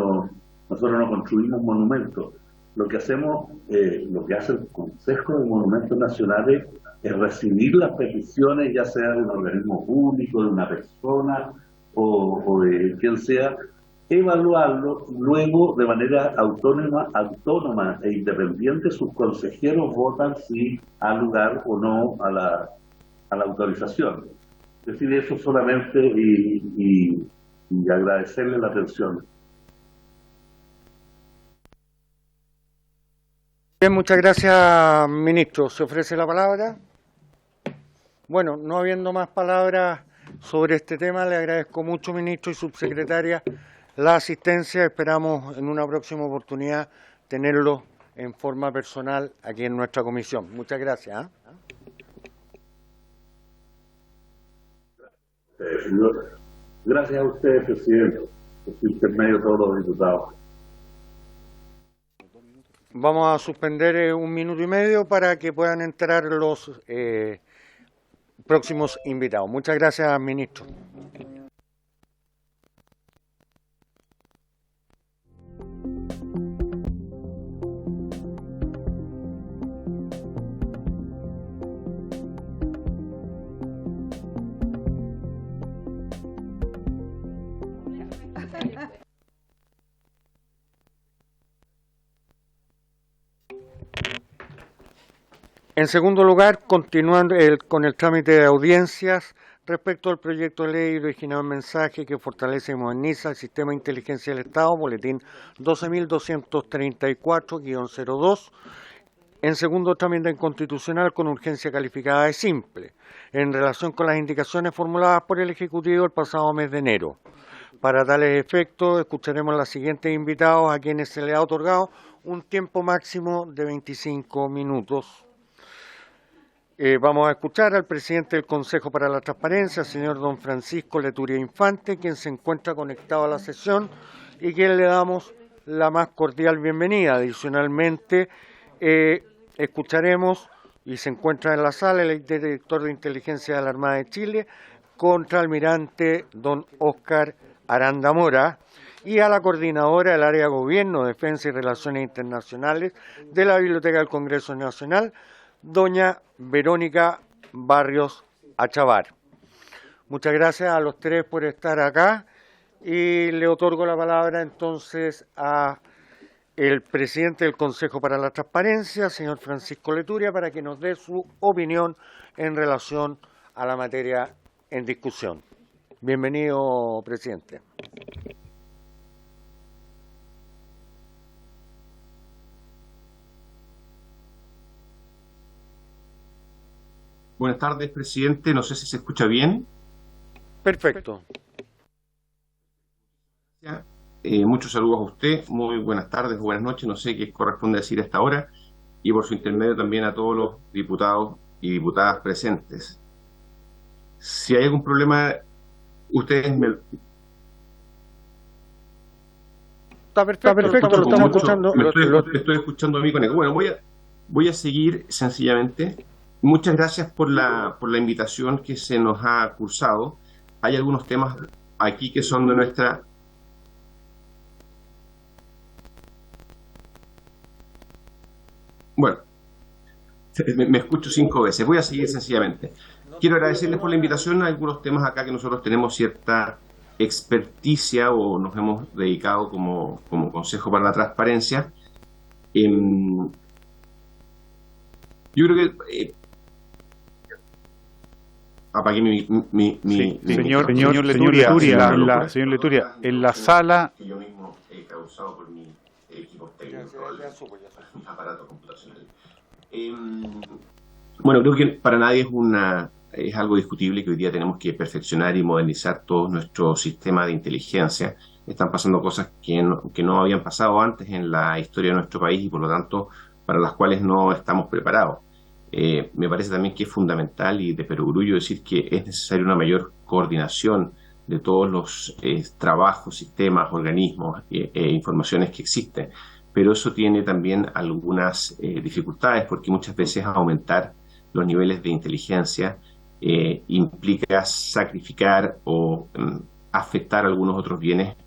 nosotros no construimos monumentos. Lo que hacemos, lo que hace el Consejo de Monumentos Nacionales es recibir las peticiones, ya sea de un organismo público, de una persona o de quien sea, evaluarlo, luego de manera autónoma e independiente sus consejeros votan si ha lugar o no a la autorización. Es decir, eso solamente y agradecerle la atención. Bien, muchas gracias, ministro. ¿Se ofrece la palabra? Bueno, no habiendo más palabras sobre este tema, le agradezco mucho, ministro y subsecretaria, la asistencia. Esperamos en una próxima oportunidad tenerlo en forma personal aquí en nuestra comisión. Muchas gracias. Gracias a ustedes, presidente, por su intermedio a todos los diputados. Vamos a suspender 1 minuto y medio para que puedan entrar los próximos invitados. Muchas gracias, ministro. En segundo lugar, continuando con el trámite de audiencias respecto al proyecto de ley original mensaje que fortalece y moderniza el sistema de inteligencia del Estado, boletín 12.234-02, en segundo trámite inconstitucional con urgencia calificada de simple, en relación con las indicaciones formuladas por el Ejecutivo el pasado mes de enero. Para tales efectos, escucharemos a los siguientes invitados a quienes se les ha otorgado un tiempo máximo de 25 minutos. Vamos a escuchar al presidente del Consejo para la Transparencia, señor don Francisco Leturia Infante, quien se encuentra conectado a la sesión y quien le damos la más cordial bienvenida. Adicionalmente, escucharemos, y se encuentra en la sala, el director de Inteligencia de la Armada de Chile, contraalmirante don Óscar Aranda Mora, y a la coordinadora del área de Gobierno, Defensa y Relaciones Internacionales de la Biblioteca del Congreso Nacional, doña Verónica Barrios Achavar. Muchas gracias a los tres por estar acá y le otorgo la palabra entonces a el presidente del Consejo para la Transparencia, señor Francisco Leturia, para que nos dé su opinión en relación a la materia en discusión. Bienvenido, presidente. Buenas tardes, presidente. No sé si se escucha bien. Perfecto. Muchos saludos a usted. Muy buenas tardes o buenas noches. No sé qué corresponde decir a esta hora. Y por su intermedio también a todos los diputados y diputadas presentes. Si hay algún problema, ustedes me... Está perfecto, lo estamos escuchando. Estoy escuchando a mí con eco. Bueno, voy a seguir sencillamente. Muchas gracias por la invitación que se nos ha cursado. Hay algunos temas aquí que son de nuestra... Bueno, me escucho 5 veces. Voy a seguir sencillamente. Quiero agradecerles por la invitación a algunos temas acá que nosotros tenemos cierta experticia o nos hemos dedicado como Consejo para la Transparencia. Yo creo que... apagué señor Leturia, en la sala... que yo mismo he causado por mi equipo técnico, mi aparato computacional. Bueno, creo que para nadie es algo discutible que hoy día tenemos que perfeccionar y modernizar todo nuestro sistema de inteligencia. Están pasando cosas que no habían pasado antes en la historia de nuestro país y por lo tanto para las cuales no estamos preparados. Me parece también que es fundamental y de perogrullo decir que es necesaria una mayor coordinación de todos los trabajos, sistemas, organismos e informaciones que existen. Pero eso tiene también algunas dificultades porque muchas veces aumentar los niveles de inteligencia implica sacrificar o afectar algunos otros bienes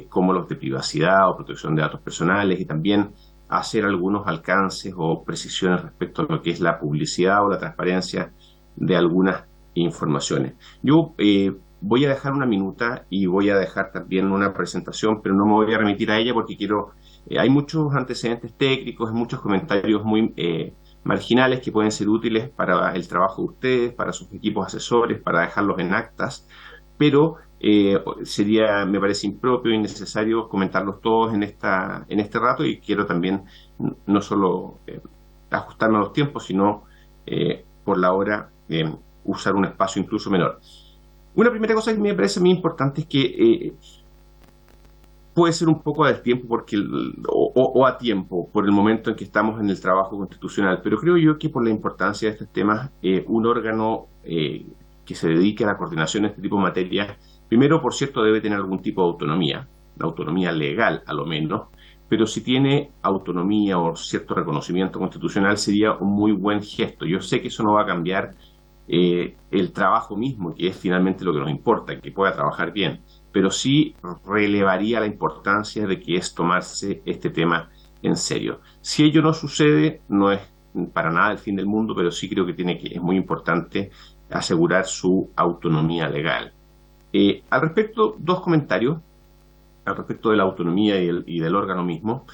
como los de privacidad o protección de datos personales y también hacer algunos alcances o precisiones respecto a lo que es la publicidad o la transparencia de algunas informaciones. Yo voy a dejar una minuta y voy a dejar también una presentación, pero no me voy a remitir a ella porque hay muchos antecedentes técnicos, muchos comentarios muy marginales que pueden ser útiles para el trabajo de ustedes, para sus equipos asesores, para dejarlos en actas, pero me parece impropio y innecesario comentarlos todos en este rato, y quiero también no solo ajustarme a los tiempos, sino por la hora usar un espacio incluso menor. Una primera cosa que me parece muy importante es que puede ser un poco a destiempo o a tiempo por el momento en que estamos en el trabajo constitucional, pero creo yo que por la importancia de estos temas, un órgano que se dedique a la coordinación de este tipo de materias, primero, por cierto, debe tener algún tipo de autonomía legal a lo menos, pero si tiene autonomía o cierto reconocimiento constitucional sería un muy buen gesto. Yo sé que eso no va a cambiar el trabajo mismo, que es finalmente lo que nos importa, que pueda trabajar bien, pero sí relevaría la importancia de que es tomarse este tema en serio. Si ello no sucede, no es para nada el fin del mundo, pero sí creo que es muy importante asegurar su autonomía legal. Al respecto, dos comentarios al respecto de la autonomía y del órgano mismo.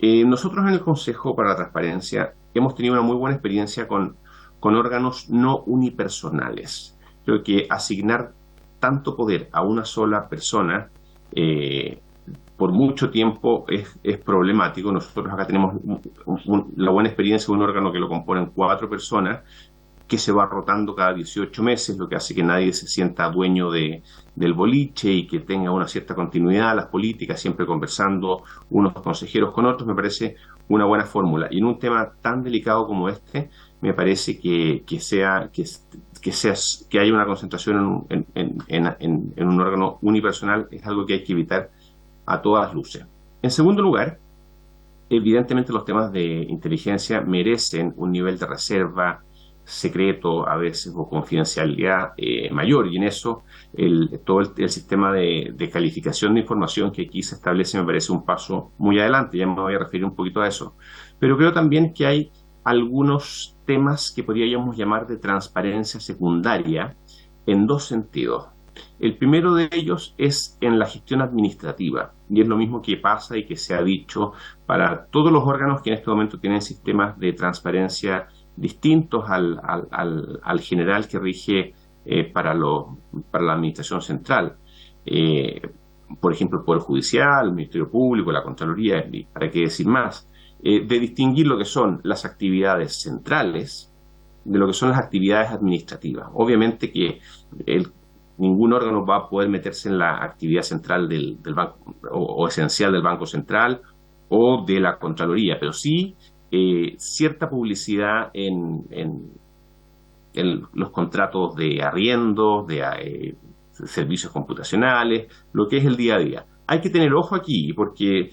Nosotros en el Consejo para la Transparencia hemos tenido una muy buena experiencia con órganos no unipersonales. Creo que asignar tanto poder a una sola persona por mucho tiempo es problemático. Nosotros acá tenemos la buena experiencia de un órgano que lo componen 4 personas, que se va rotando cada 18 meses, lo que hace que nadie se sienta dueño del boliche y que tenga una cierta continuidad, las políticas, siempre conversando unos consejeros con otros. Me parece una buena fórmula. Y en un tema tan delicado como este, me parece que haya una concentración en un órgano unipersonal es algo que hay que evitar a todas luces. En segundo lugar, evidentemente los temas de inteligencia merecen un nivel de reserva, secreto a veces o confidencialidad mayor, y en eso todo el sistema de calificación de información que aquí se establece me parece un paso muy adelante. Ya me voy a referir un poquito a eso, pero creo también que hay algunos temas que podríamos llamar de transparencia secundaria en dos sentidos. El primero de ellos es en la gestión administrativa, y es lo mismo que pasa y que se ha dicho para todos los órganos que en este momento tienen sistemas de transparencia distintos al general que rige para la administración central. Por ejemplo, el Poder Judicial, el Ministerio Público, la Contraloría, para qué decir más, de distinguir lo que son las actividades centrales de lo que son las actividades administrativas. Obviamente que ningún órgano va a poder meterse en la actividad central del banco o esencial del Banco Central o de la Contraloría, pero sí cierta publicidad en los contratos de arriendo, de servicios computacionales, lo que es el día a día. Hay que tener ojo aquí porque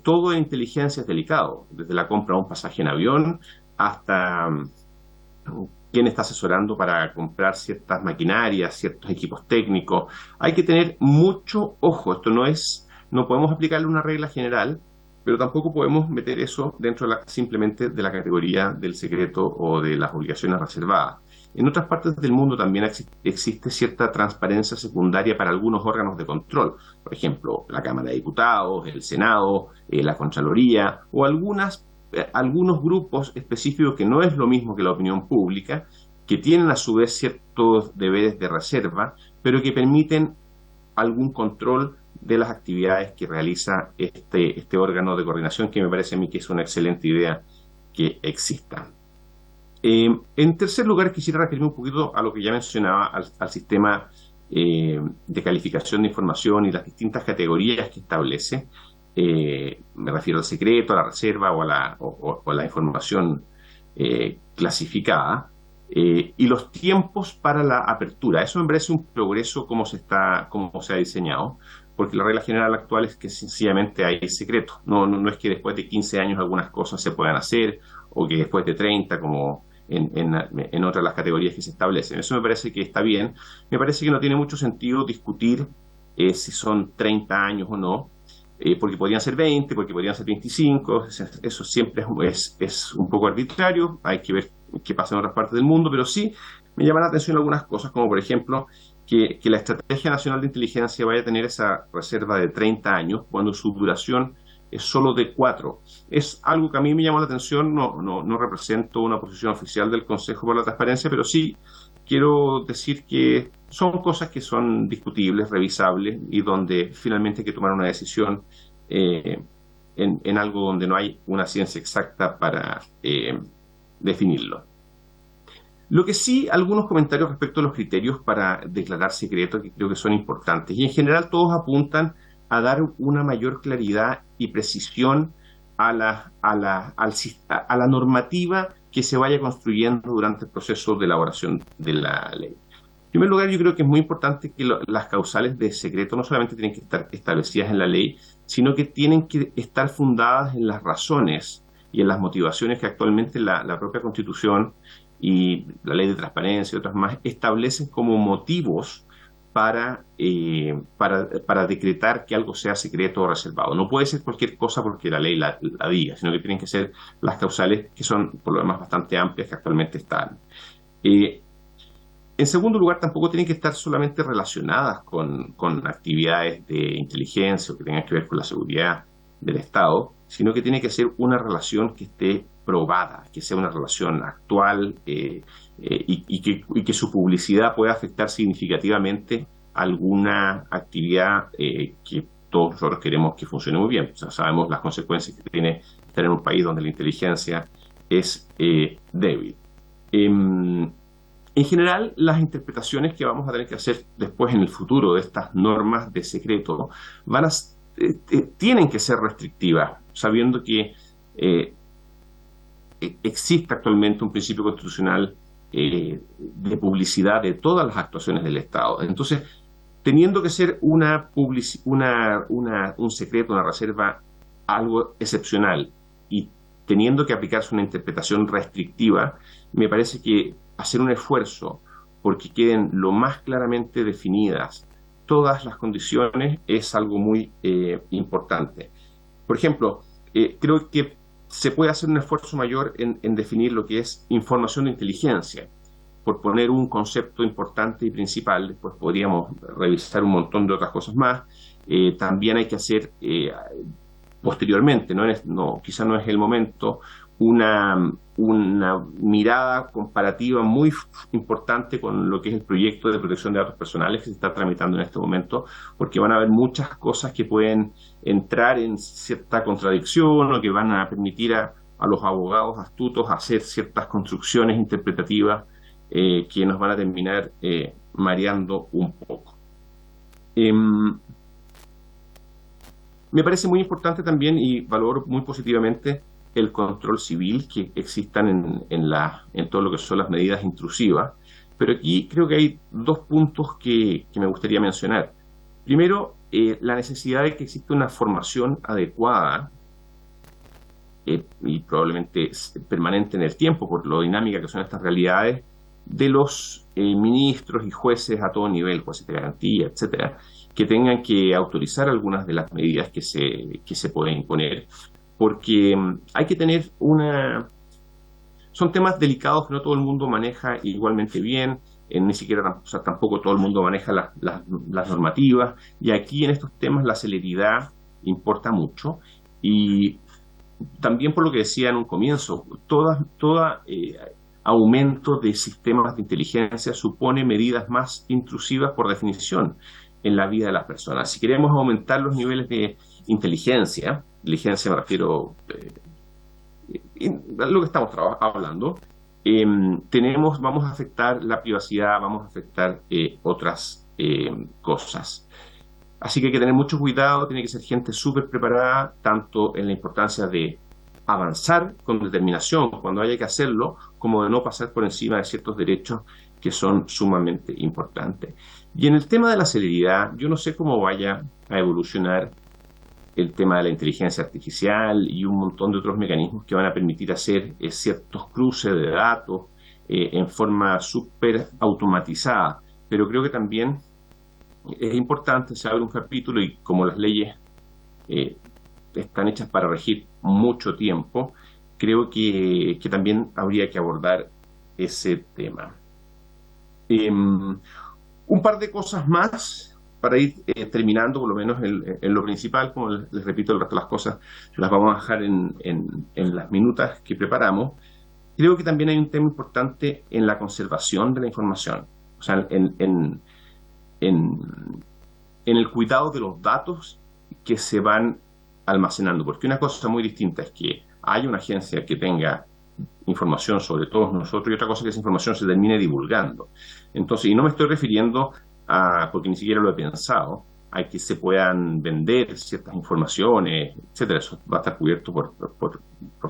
todo en inteligencia es delicado, desde la compra de un pasaje en avión hasta quién está asesorando para comprar ciertas maquinarias, ciertos equipos técnicos. Hay que tener mucho ojo. Esto no podemos aplicarle una regla general, pero tampoco podemos meter eso dentro simplemente de la categoría del secreto o de las obligaciones reservadas. En otras partes del mundo también existe cierta transparencia secundaria para algunos órganos de control, por ejemplo, la Cámara de Diputados, el Senado, la Contraloría o algunos grupos específicos que no es lo mismo que la opinión pública, que tienen a su vez ciertos deberes de reserva, pero que permiten algún control de las actividades que realiza este órgano de coordinación, que me parece a mí que es una excelente idea que exista. En tercer lugar, quisiera referirme un poquito a lo que ya mencionaba, al sistema de calificación de información y las distintas categorías que establece. Me refiero al secreto, a la reserva o a la información clasificada, y los tiempos para la apertura. Eso me parece un progreso como se ha diseñado, porque la regla general actual es que sencillamente hay secreto. No es que después de 15 años algunas cosas se puedan hacer, o que después de 30, como en otras de las categorías que se establecen. Eso me parece que está bien. Me parece que no tiene mucho sentido discutir si son 30 años o no, porque podrían ser 20, porque podrían ser 25, eso siempre es un poco arbitrario. Hay que ver qué pasa en otras partes del mundo, pero sí me llaman la atención algunas cosas, como por ejemplo que la Estrategia Nacional de Inteligencia vaya a tener esa reserva de 30 años cuando su duración es solo de 4. Es algo que a mí me llama la atención, no represento una posición oficial del Consejo por la Transparencia, pero sí quiero decir que son cosas que son discutibles, revisables, y donde finalmente hay que tomar una decisión en algo donde no hay una ciencia exacta para definirlo. Lo que sí, algunos comentarios respecto a los criterios para declarar secreto, que creo que son importantes, y en general todos apuntan a dar una mayor claridad y precisión a la normativa que se vaya construyendo durante el proceso de elaboración de la ley. En primer lugar, yo creo que es muy importante que las causales de secreto no solamente tienen que estar establecidas en la ley, sino que tienen que estar fundadas en las razones y en las motivaciones que actualmente la propia Constitución y la Ley de Transparencia y otras más establecen como motivos para decretar que algo sea secreto o reservado. No puede ser cualquier cosa porque la ley la diga, sino que tienen que ser las causales, que son por lo demás bastante amplias, que actualmente están. En segundo lugar, tampoco tienen que estar solamente relacionadas con actividades de inteligencia o que tengan que ver con la seguridad del Estado, sino que tiene que ser una relación que esté probada, que sea una relación actual y que su publicidad pueda afectar significativamente alguna actividad que todos nosotros queremos que funcione muy bien. O sea, sabemos las consecuencias que tiene estar en un país donde la inteligencia es débil. En general, las interpretaciones que vamos a tener que hacer después en el futuro de estas normas de secreto tienen que ser restrictivas, sabiendo que existe actualmente un principio constitucional de publicidad de todas las actuaciones del Estado. Entonces, teniendo que ser un secreto, una reserva, algo excepcional, y teniendo que aplicarse una interpretación restrictiva, me parece que hacer un esfuerzo porque queden lo más claramente definidas todas las condiciones es algo muy importante. Por ejemplo, creo que se puede hacer un esfuerzo mayor en definir lo que es información de inteligencia. Por poner un concepto importante y principal, después podríamos revisar un montón de otras cosas más. También hay que hacer posteriormente, quizá no es el momento, una mirada comparativa muy importante con lo que es el proyecto de protección de datos personales que se está tramitando en este momento, porque van a haber muchas cosas que pueden entrar en cierta contradicción o que van a permitir a los abogados astutos hacer ciertas construcciones interpretativas que nos van a terminar mareando un poco. Me parece muy importante también, y valoro muy positivamente, el control civil que existan en todo lo que son las medidas intrusivas, pero aquí creo que hay dos puntos que me gustaría mencionar. Primero, la necesidad de que exista una formación adecuada y probablemente permanente en el tiempo, por lo dinámica que son estas realidades, de los ministros y jueces a todo nivel, jueces de garantía, etcétera, que tengan que autorizar algunas de las medidas que se pueden imponer, porque hay que tener son temas delicados que no todo el mundo maneja igualmente bien, ni siquiera, o sea, tampoco todo el mundo maneja las normativas, y aquí en estos temas la celeridad importa mucho, y también por lo que decía en un comienzo, toda aumento de sistemas de inteligencia supone medidas más intrusivas por definición en la vida de las personas. Si queremos aumentar los niveles de inteligencia me refiero a lo que estamos hablando, vamos a afectar la privacidad, vamos a afectar otras cosas. Así que hay que tener mucho cuidado, tiene que ser gente súper preparada, tanto en la importancia de avanzar con determinación cuando haya que hacerlo, como de no pasar por encima de ciertos derechos que son sumamente importantes. Y en el tema de la celeridad, yo no sé cómo vaya a evolucionar el tema de la inteligencia artificial y un montón de otros mecanismos que van a permitir hacer ciertos cruces de datos en forma súper automatizada. Pero creo que también es importante, se abre un capítulo y como las leyes están hechas para regir mucho tiempo, creo que también habría que abordar ese tema. Un par de cosas más para ir terminando, por lo menos en lo principal. Como les repito, el resto de las cosas las vamos a dejar en las minutas que preparamos. Creo que también hay un tema importante en la conservación de la información, o sea, en el cuidado de los datos que se van almacenando, porque una cosa muy distinta es que haya una agencia que tenga información sobre todos nosotros y otra cosa es que esa información se termine divulgando. Entonces, y no me estoy refiriendo a, porque ni siquiera lo he pensado, a que se puedan vender ciertas informaciones, etcétera. Eso va a estar cubierto por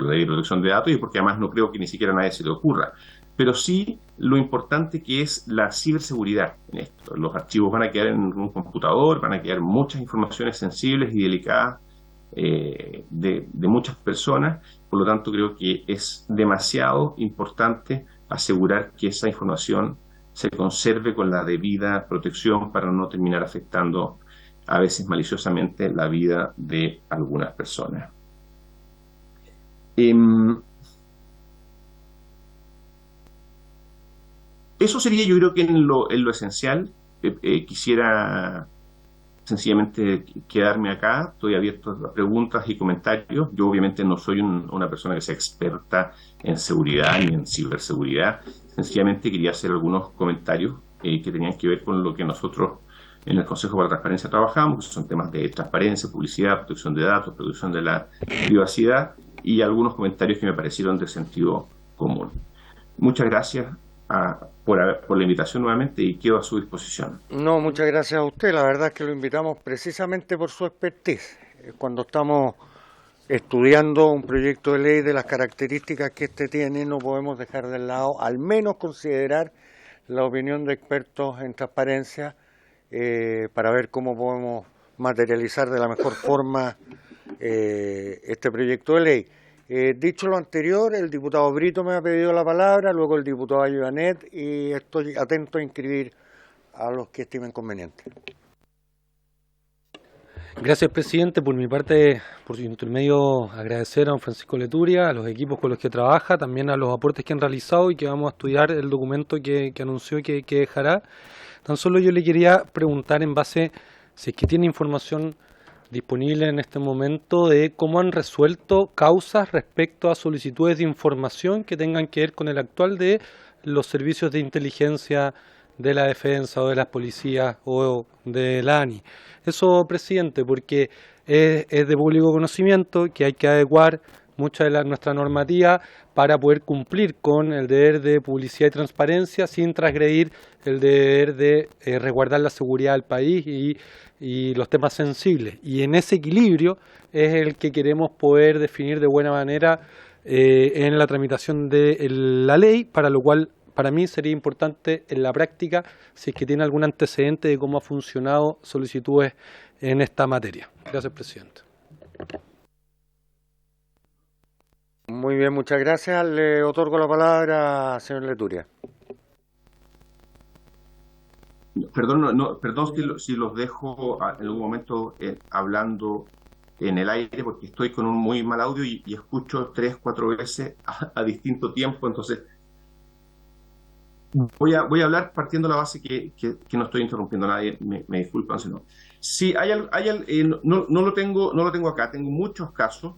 la ley de protección de datos y porque además no creo que ni siquiera a nadie se le ocurra. Pero sí lo importante que es la ciberseguridad en esto. Los archivos van a quedar en un computador, van a quedar muchas informaciones sensibles y delicadas de muchas personas. Por lo tanto, creo que es demasiado importante asegurar que esa información se conserve con la debida protección para no terminar afectando a veces maliciosamente la vida de algunas personas. Eso sería, yo creo que en lo esencial. Quisiera sencillamente quedarme acá. Estoy abierto a preguntas y comentarios. Yo obviamente no soy una persona que sea experta en seguridad ni en ciberseguridad. Sencillamente quería hacer algunos comentarios que tenían que ver con lo que nosotros en el Consejo para la Transparencia trabajamos, que son temas de transparencia, publicidad, protección de datos, protección de la privacidad, y algunos comentarios que me parecieron de sentido común. Muchas gracias por la invitación nuevamente y quedo a su disposición. No, muchas gracias a usted. La verdad es que lo invitamos precisamente por su expertise. Cuando estamos estudiando un proyecto de ley de las características que este tiene, no podemos dejar de lado, al menos considerar la opinión de expertos en transparencia para ver cómo podemos materializar de la mejor forma este proyecto de ley. Dicho lo anterior, el diputado Brito me ha pedido la palabra, luego el diputado Ayoanet, y estoy atento a inscribir a los que estimen conveniente. Gracias, presidente. Por mi parte, por su intermedio, agradecer a don Francisco Leturia, a los equipos con los que trabaja, también a los aportes que han realizado y que vamos a estudiar el documento que anunció que dejará. Tan solo yo le quería preguntar en base, si es que tiene información disponible en este momento, de cómo han resuelto causas respecto a solicitudes de información que tengan que ver con el actual de los servicios de inteligencia de la defensa o de las policías o de la ANI. Eso, presidente, porque es de público conocimiento que hay que adecuar mucha de nuestra normativa para poder cumplir con el deber de publicidad y transparencia sin transgredir el deber de resguardar la seguridad del país y los temas sensibles. Y en ese equilibrio es el que queremos poder definir de buena manera en la tramitación de la ley, para lo cual para mí sería importante en la práctica si es que tiene algún antecedente de cómo ha funcionado solicitudes en esta materia. Gracias, presidente. Muy bien, muchas gracias. Le otorgo la palabra al señor Leturia. Perdón si los dejo en algún momento hablando en el aire, porque estoy con un muy mal audio y escucho 3-4 veces a distinto tiempo. Entonces voy a hablar partiendo de la base que no estoy interrumpiendo a nadie. Me disculpan si no. Sí, no lo tengo acá. Tengo muchos casos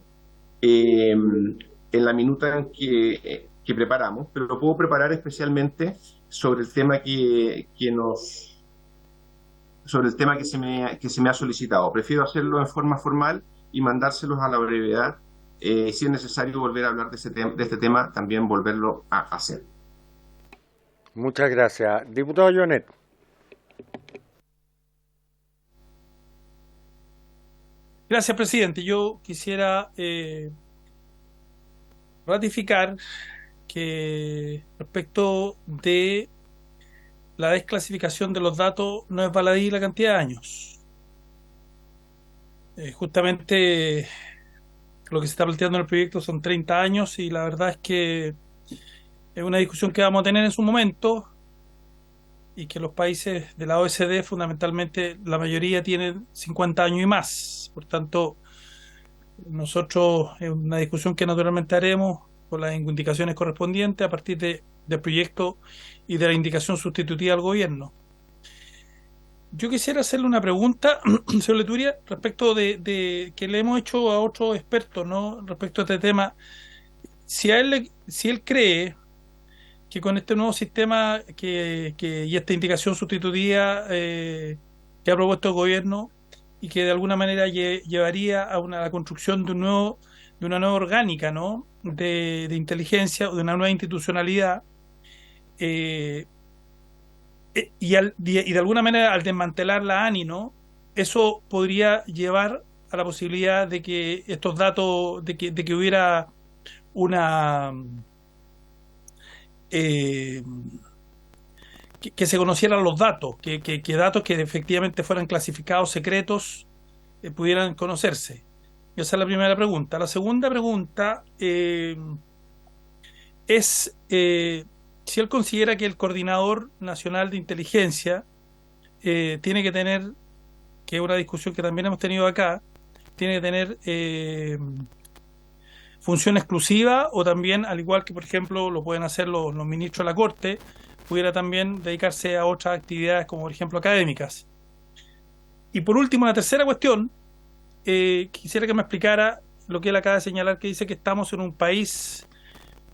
en la minuta que preparamos, pero lo puedo preparar especialmente sobre el tema que se me ha solicitado. Prefiero hacerlo en forma formal y mandárselos a la brevedad. Si es necesario volver a hablar de este tema, también volverlo a hacer. Muchas gracias. Diputado Ayoanet. Gracias, presidente. Yo quisiera ratificar que respecto de la desclasificación de los datos no es baladí la cantidad de años. Justamente lo que se está planteando en el proyecto son 30 años y la verdad es que es una discusión que vamos a tener en su momento y que los países de la OECD, fundamentalmente la mayoría, tienen 50 años y más. Por tanto, nosotros es una discusión que naturalmente haremos con las indicaciones correspondientes a partir del proyecto y de la indicación sustitutiva al gobierno. Yo quisiera hacerle una pregunta, señor Leturia, respecto de que le hemos hecho a otros expertos, ¿no?, respecto a este tema. Si él cree que con este nuevo sistema y esta indicación sustitutiva que ha propuesto el gobierno y que de alguna manera llevaría a la construcción de una nueva orgánica, ¿no?, de inteligencia o de una nueva institucionalidad, y de alguna manera al desmantelar la ANI, ¿no?, eso podría llevar a la posibilidad de que estos datos, de que hubiera una que se conocieran los datos, que datos que efectivamente fueran clasificados secretos pudieran conocerse. Esa es la primera pregunta. La segunda pregunta es si él considera que el Coordinador Nacional de Inteligencia tiene que tener, que es una discusión que también hemos tenido acá, tiene que tener función exclusiva, o también, al igual que por ejemplo lo pueden hacer los ministros de la Corte, pudiera también dedicarse a otras actividades como por ejemplo académicas. Y por último, la tercera cuestión, quisiera que me explicara lo que él acaba de señalar, que dice que estamos en un país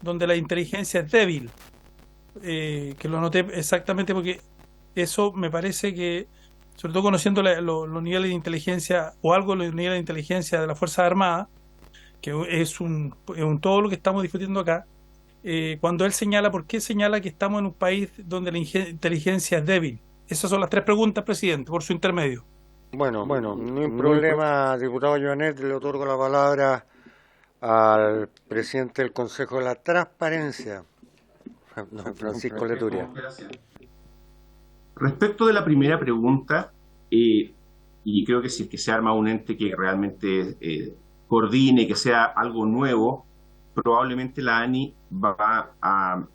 donde la inteligencia es débil, que lo noté exactamente porque eso me parece que, sobre todo conociendo los niveles de inteligencia o algo de los niveles de inteligencia de las Fuerzas Armadas, que es todo lo que estamos discutiendo acá, cuando él señala, ¿por qué señala que estamos en un país donde la inteligencia es débil? Esas son las tres preguntas, presidente, por su intermedio. Bueno, no hay problema, diputado Joanet, le otorgo la palabra al presidente del Consejo de la Transparencia, don Francisco Leturia. Respecto de la primera pregunta, y creo que si es que se arma un ente que realmente coordine, que sea algo nuevo, probablemente la ANI va a...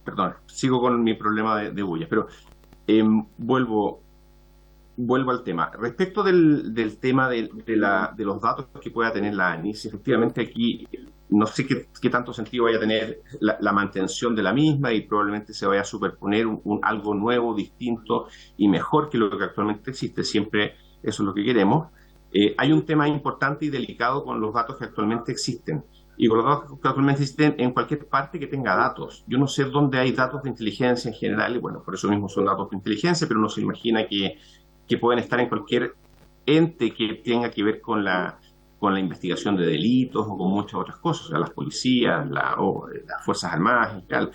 Perdón, sigo con mi problema de bullas, pero vuelvo al tema. Respecto del tema de los datos que pueda tener la ANI, si efectivamente aquí no sé qué tanto sentido vaya a tener la mantención de la misma, y probablemente se vaya a superponer algo nuevo, distinto y mejor que lo que actualmente existe. Siempre eso es lo que queremos. Hay un tema importante y delicado con los datos que actualmente existen. Y con los datos que actualmente existen en cualquier parte que tenga datos. Yo no sé dónde hay datos de inteligencia en general, y bueno, por eso mismo son datos de inteligencia, pero uno se imagina que pueden estar en cualquier ente que tenga que ver con la investigación de delitos o con muchas otras cosas, o sea, las policías o las Fuerzas Armadas en general.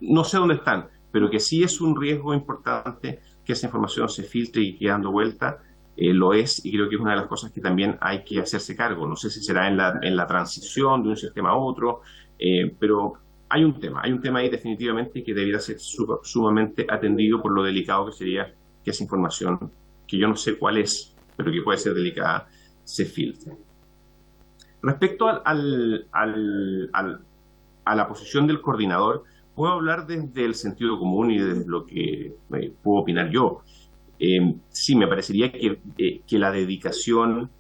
No sé dónde están, pero que sí es un riesgo importante que esa información se filtre y quede dando vuelta. Lo es, y creo que es una de las cosas que también hay que hacerse cargo. No sé si será en la transición de un sistema a otro, pero hay un tema ahí definitivamente que debiera ser sumamente atendido por lo delicado que sería que esa información, que yo no sé cuál es, pero que puede ser delicada, se filtre. Respecto a la posición del coordinador, puedo hablar desde el sentido común y desde lo que puedo opinar yo. Sí, me parecería que la dedicación,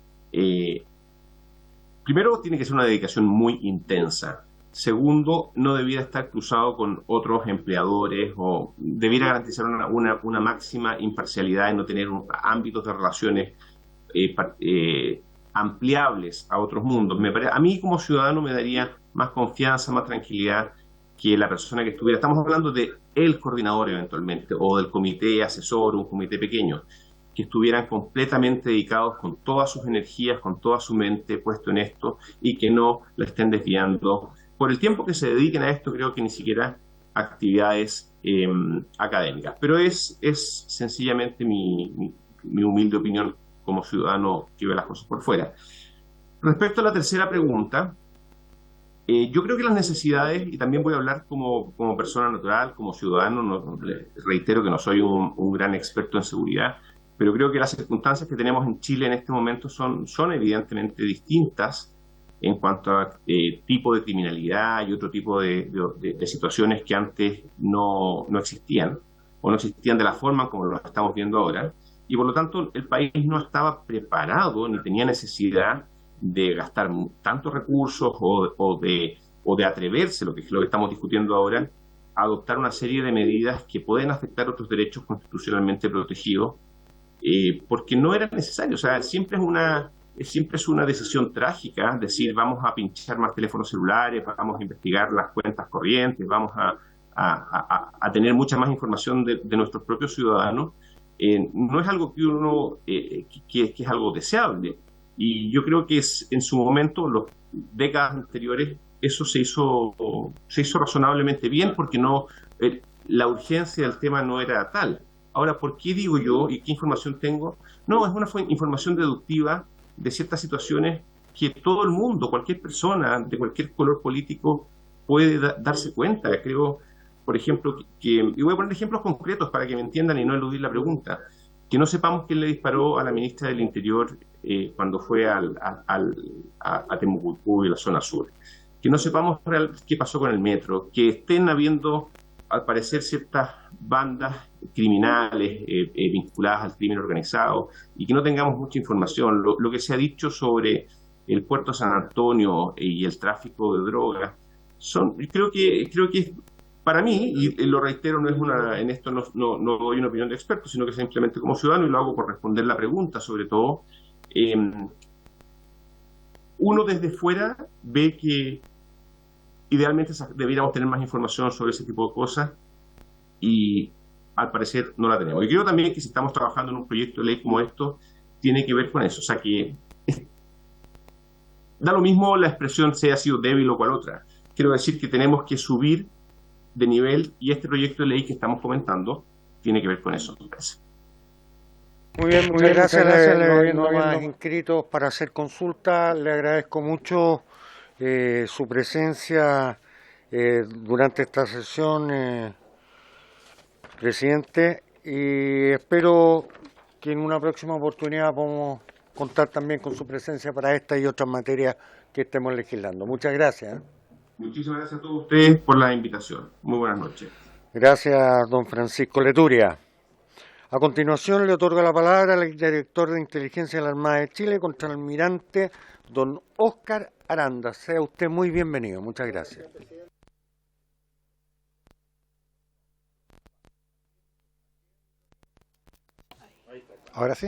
primero, tiene que ser una dedicación muy intensa. Segundo, no debiera estar cruzado con otros empleadores, o debiera garantizar una máxima imparcialidad en no tener ámbitos de relaciones ampliables a otros mundos. A mí como ciudadano me daría más confianza, más tranquilidad que la persona que estuviera. Estamos hablando de el coordinador eventualmente, o del comité asesor, un comité pequeño, que estuvieran completamente dedicados con todas sus energías, con toda su mente puesto en esto, y que no la estén desviando. Por el tiempo que se dediquen a esto, creo que ni siquiera actividades académicas. Pero es sencillamente mi humilde opinión como ciudadano que ve las cosas por fuera. Respecto a la tercera pregunta, yo creo que las necesidades, y también voy a hablar como persona natural, como ciudadano, reitero que no soy un gran experto en seguridad, pero creo que las circunstancias que tenemos en Chile en este momento son evidentemente distintas en cuanto a tipo de criminalidad y otro tipo de situaciones que antes no existían, o no existían de la forma como lo estamos viendo ahora, y por lo tanto el país no estaba preparado ni tenía necesidad de gastar tantos recursos o de atreverse, lo que es lo que estamos discutiendo ahora, a adoptar una serie de medidas que pueden afectar otros derechos constitucionalmente protegidos, porque no era necesario. O sea, siempre es una decisión trágica decir vamos a pinchar más teléfonos celulares, vamos a investigar las cuentas corrientes, vamos a tener mucha más información de nuestros propios ciudadanos. No es algo que uno que es algo deseable, y yo creo que en su momento, las décadas anteriores, eso se hizo razonablemente bien, porque la urgencia del tema no era tal. Ahora, ¿por qué digo yo y qué información tengo? No, es una información deductiva de ciertas situaciones que todo el mundo, cualquier persona de cualquier color político puede darse cuenta. Creo, por ejemplo, y voy a poner ejemplos concretos para que me entiendan y no eludir la pregunta, que no sepamos quién le disparó a la ministra del Interior cuando fue a Temucuicú y la zona sur, que no sepamos qué pasó con el metro, que estén habiendo, al parecer, ciertas bandas criminales vinculadas al crimen organizado, y que no tengamos mucha información. Lo que se ha dicho sobre el puerto San Antonio y el tráfico de drogas, creo que para mí, y lo reitero, en esto no doy una opinión de experto, sino que simplemente como ciudadano, y lo hago por responder la pregunta, sobre todo, uno desde fuera ve que idealmente deberíamos tener más información sobre ese tipo de cosas, y al parecer no la tenemos. Y creo también que si estamos trabajando en un proyecto de ley como esto, tiene que ver con eso. O sea, que da lo mismo la expresión si ha sido débil o cual otra. Quiero decir que tenemos que subir de nivel, y este proyecto de ley que estamos comentando tiene que ver con eso, me parece. Muy bien, muchas gracias. No más inscritos para hacer consulta. Le agradezco mucho su presencia durante esta sesión, presidente, y espero que en una próxima oportunidad podamos contar también con su presencia para esta y otras materias que estemos legislando. Muchas gracias. Muchísimas gracias a todos ustedes por la invitación. Muy buenas noches. Gracias, don Francisco Leturia. A continuación le otorgo la palabra al director de Inteligencia de la Armada de Chile, contraalmirante don Óscar Aranda. Sea usted muy bienvenido. Muchas gracias. Ahora sí.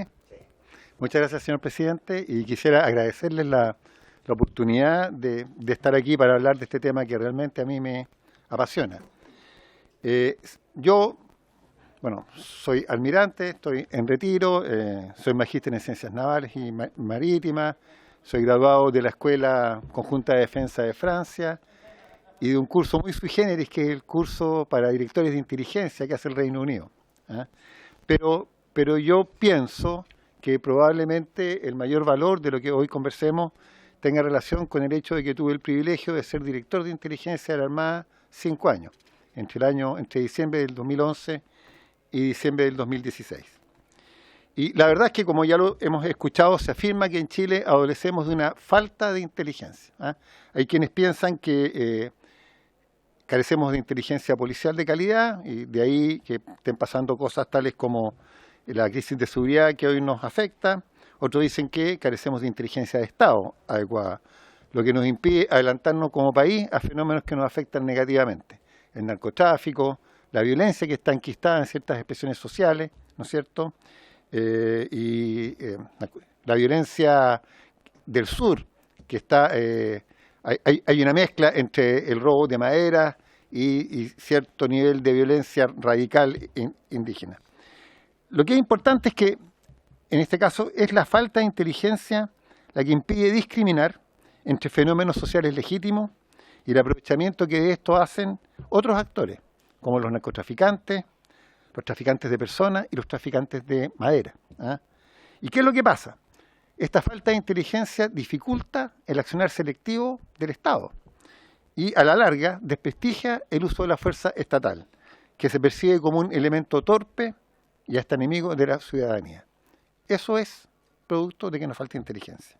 Muchas gracias, señor presidente, y quisiera agradecerles la oportunidad de estar aquí para hablar de este tema que realmente a mí me apasiona. Yo, soy almirante, estoy en retiro, soy magíster en Ciencias Navales y Marítimas, soy graduado de la Escuela Conjunta de Defensa de Francia y de un curso muy sui generis, que es el curso para directores de inteligencia que hace el Reino Unido. Pero yo pienso que probablemente el mayor valor de lo que hoy conversemos tenga relación con el hecho de que tuve el privilegio de ser director de inteligencia de la Armada 5 años, entre diciembre del 2011 y diciembre del 2016. Y la verdad es que, como ya lo hemos escuchado, se afirma que en Chile adolecemos de una falta de inteligencia. Hay quienes piensan que carecemos de inteligencia policial de calidad, y de ahí que estén pasando cosas tales como la crisis de seguridad que hoy nos afecta. Otros dicen que carecemos de inteligencia de Estado adecuada, lo que nos impide adelantarnos como país a fenómenos que nos afectan negativamente. El narcotráfico, la violencia que está enquistada en ciertas expresiones sociales, ¿no es cierto? La violencia del sur, que está, hay una mezcla entre el robo de madera y cierto nivel de violencia radical indígena. Lo que es importante es que, en este caso, es la falta de inteligencia la que impide discriminar entre fenómenos sociales legítimos y el aprovechamiento que de esto hacen otros actores, como los narcotraficantes, los traficantes de personas y los traficantes de madera. ¿Y qué es lo que pasa? Esta falta de inteligencia dificulta el accionar selectivo del Estado y, a la larga, desprestigia el uso de la fuerza estatal, que se percibe como un elemento torpe y hasta enemigo de la ciudadanía. Eso es producto de que nos falta inteligencia.